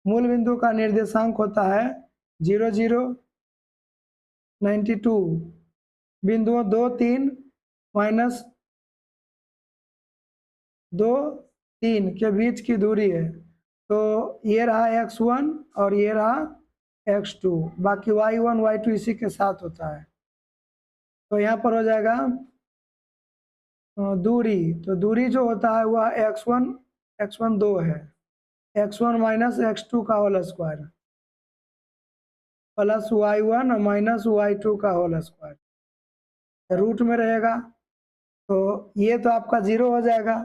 मूल बिंदु का निर्देशांक होता है 0 0। 92, बिंदुओं 2 3 माइनस 2 3 के बीच की दूरी है। तो ये रहा x1 और ये रहा x2, बाकी y1 y2 इसी के साथ होता है। तो यहाँ पर हो जाएगा दूरी, तो दूरी जो होता है वह x1 2 है, x1 माइनस x2 का whole square plus y1 minus y2 का होल स्क्वायर रूट में रहेगा। तो ये तो आपका 0 हो जाएगा,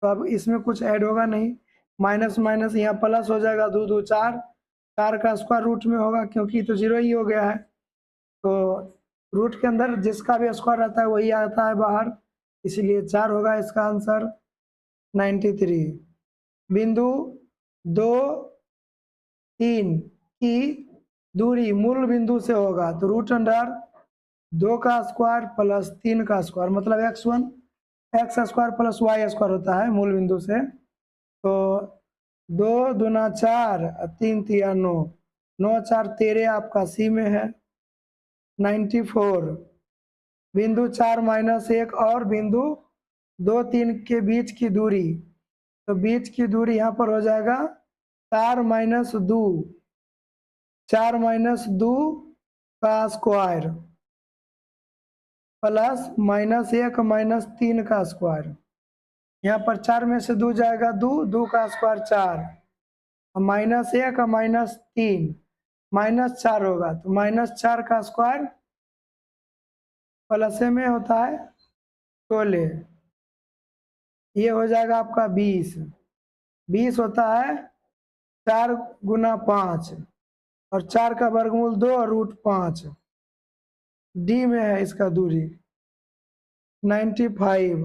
तो अब इसमें कुछ ऐड होगा नहीं, माइनस माइनस यहाँ प्लस हो जाएगा, 2 2 4, 4 का स्क्वायर रूट में होगा क्योंकि तो 0 ही हो गया है। तो रूट के अंदर जिसका भी स्क्वायर रहता है वही आता है बाहर, इसलिए 4 होगा इसका आंसर। 93, बिंदु 2 3 की दूरी मूल बिंदु से होगा, तो √2 का स्क्वायर प्लस 3 का स्क्वायर, मतलब x square plus y square होता है मूल बिंदु से। तो 2 दूना 4 3 तिया 9, 9 4 13 आपका सी में है। 94, बिंदु 4 माइनस 1 और बिंदु 2 3 के बीच की दूरी। तो बीच की दूरी यहाँ पर हो जाएगा 4 माइनस 2, 4 माइनस 2 का स्क्वायर प्लस -1 माइनस 3 का स्क्वायर। यहाँ पर 4 में से 2 जाएगा, 2 2 का स्क्वायर 4, -1 माइनस 3 -4 होगा, तो -4 का स्क्वायर प्लस में होता है 16, ये हो जाएगा आपका 20। 20 होता है 4 गुना 5 और 4 का वर्गमूल 2 और √5, डी में है इसका दूरी। 95,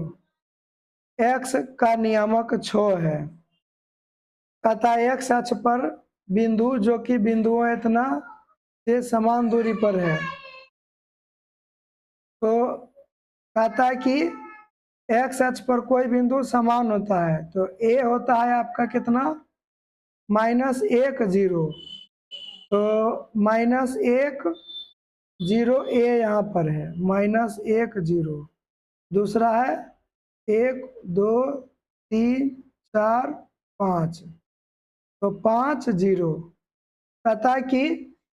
x का नियामक 6 है, कहता है x अक्ष पर बिंदु जो कि बिंदुओं इतना से समान दूरी पर है। तो कहता है कि x अक्ष पर कोई बिंदु समान होता है, तो a होता है आपका कितना माइनस 1 0, तो माइनस 1 0 ए यहाँ पर है, माइनस 1 0। दूसरा है 1 2 3 4 5, तो 5 0। कहता है कि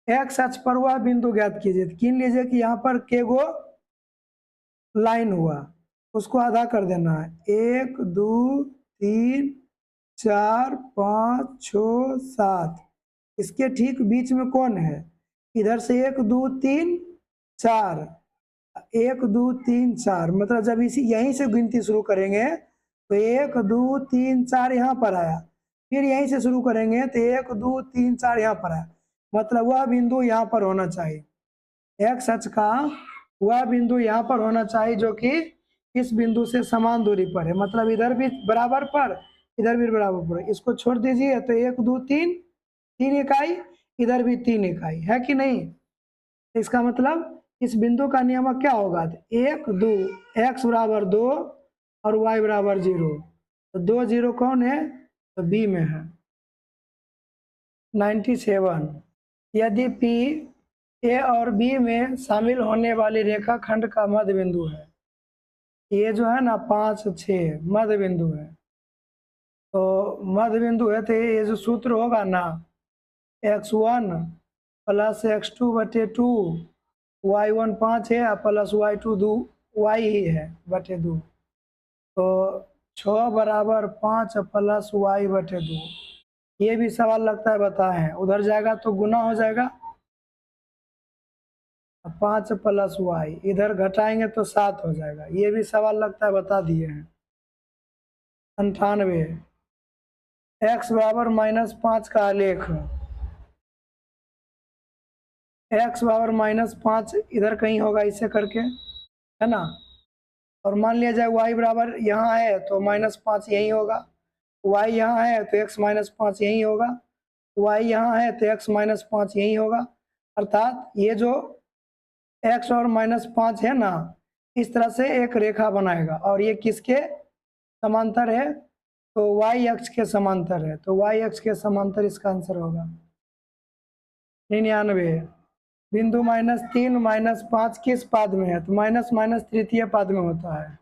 एक्स अक्ष पर वह बिंदु ज्ञात कीजिए। गिन लीजिए कि यहाँ पर के गो लाइन हुआ, उसको आधा कर देना है। 1 2 3 4 5 6 7, इसके ठीक बीच में कौन है? इधर से 1 2 3 4, 1 2 3 4, मतलब जब इसी यहीं से गिनती शुरू करेंगे तो 1 2 3 4 यहाँ पर आया, फिर यहीं से शुरू करेंगे तो 1 2 3 4 यहाँ पर आया, मतलब वह बिंदु यहाँ पर होना चाहिए। एक्स अक्ष का वह बिंदु यहाँ पर होना चाहिए जो कि इस बिंदु से समान दूरी पर है, मतलब इधर भी बराबर पर, इधर भी बराबर पर। इसको छोड़ दीजिए तो 1 2 3 3 इकाई, इधर भी 3 इकाई है कि नहीं? इसका मतलब इस बिंदु का नियमक क्या होगा? 1 2, एक्स बराबर 2 और वाई बराबर 0, तो 2 0 कौन है? तो बी में है। 97, यदि पी ए और बी में शामिल होने वाली रेखाखंड का मध्य बिंदु है, ये जो है ना 5 6 मध्य बिंदु है, तो मध्य बिंदु है तो ये जो सूत्र होगा ना, x1 प्लस x2 बटे 2, y1 5 है प्लस y2 2 y ही है बटे 2, तो 6 बराबर 5 प्लस y बटे 2। ये भी सवाल लगता है बताएं, उधर जाएगा तो गुना हो जाएगा, 5 प्लस वाई, इधर घटाएंगे तो 7 हो जाएगा। ये भी सवाल लगता है, बता दिए हैं। 98, एक्स बराबर -5 का आलेख, एक्स बराबर -5 इधर कहीं होगा इसे करके, है ना। और मान लिया जाए y बराबर यहाँ है तो -5 यहीं होगा, y यहाँ है तो x -5 यहीं होगा, y यहाँ है तो x -5 यहीं होगा। अर्थात ये जो x और -5 है ना, इस तरह से एक रेखा बनाएगा, और ये किसके समांतर है? तो y अक्ष के समांतर है, तो y अक्ष के समांतर इसका आंसर होगा। 99, बिंदु -3 -5 किस पाद में है? तो माइनस माइनस तृतीय पाद में होता है।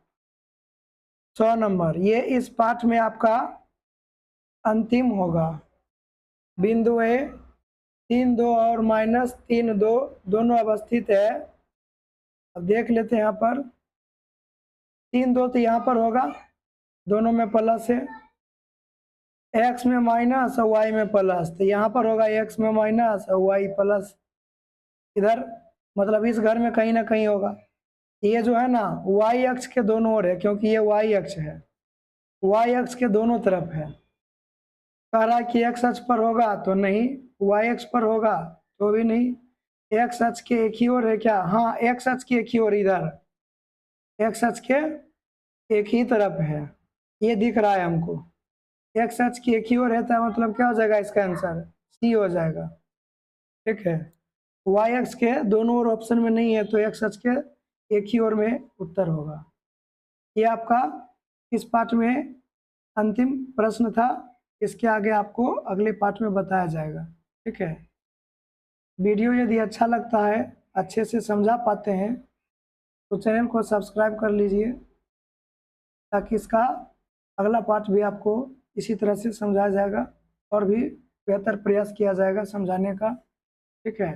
100 नंबर, ये इस पाठ में आपका अंतिम होगा। बिंदु ए 3 2 और -3 2 दोनों अवस्थित है। अब देख लेते हैं यहाँ पर 3 2 तो यहाँ पर होगा, दोनों में प्लस है, x में माइनस और y में प्लस, तो यहाँ पर होगा x में माइनस और y प्लस, इधर मतलब इस घर में कहीं ना कहीं होगा। ये जो है ना y अक्ष के दोनों ओर है, क्योंकि ये y अक्ष है, y अक्ष के दोनों तरफ है। कह रहा है कि x अक्ष पर होगा तो नहीं, y अक्ष पर होगा तो भी नहीं, x अक्ष के एक ही ओर है क्या? हाँ, x अक्ष के एक ही ओर, इधर x अक्ष के एक ही तरफ है, ये दिख रहा है हमको। x अक्ष की एक ही ओर रहता है, मतलब क्या हो जाएगा इसका आंसर? सी हो जाएगा। ठीक है, y अक्ष के दोनों ओर ऑप्शन में नहीं है, तो x अक्ष के एक ही ओर में उत्तर होगा। ये आपका इस पाठ में अंतिम प्रश्न था, इसके आगे आपको अगले पाठ में बताया जाएगा। ठीक है, वीडियो यदि अच्छा लगता है, अच्छे से समझा पाते हैं, तो चैनल को सब्सक्राइब कर लीजिए, ताकि इसका अगला पाठ भी आपको इसी तरह से समझाया जाएगा और भी बेहतर प्रयास किया जाएगा समझाने का। ठीक है।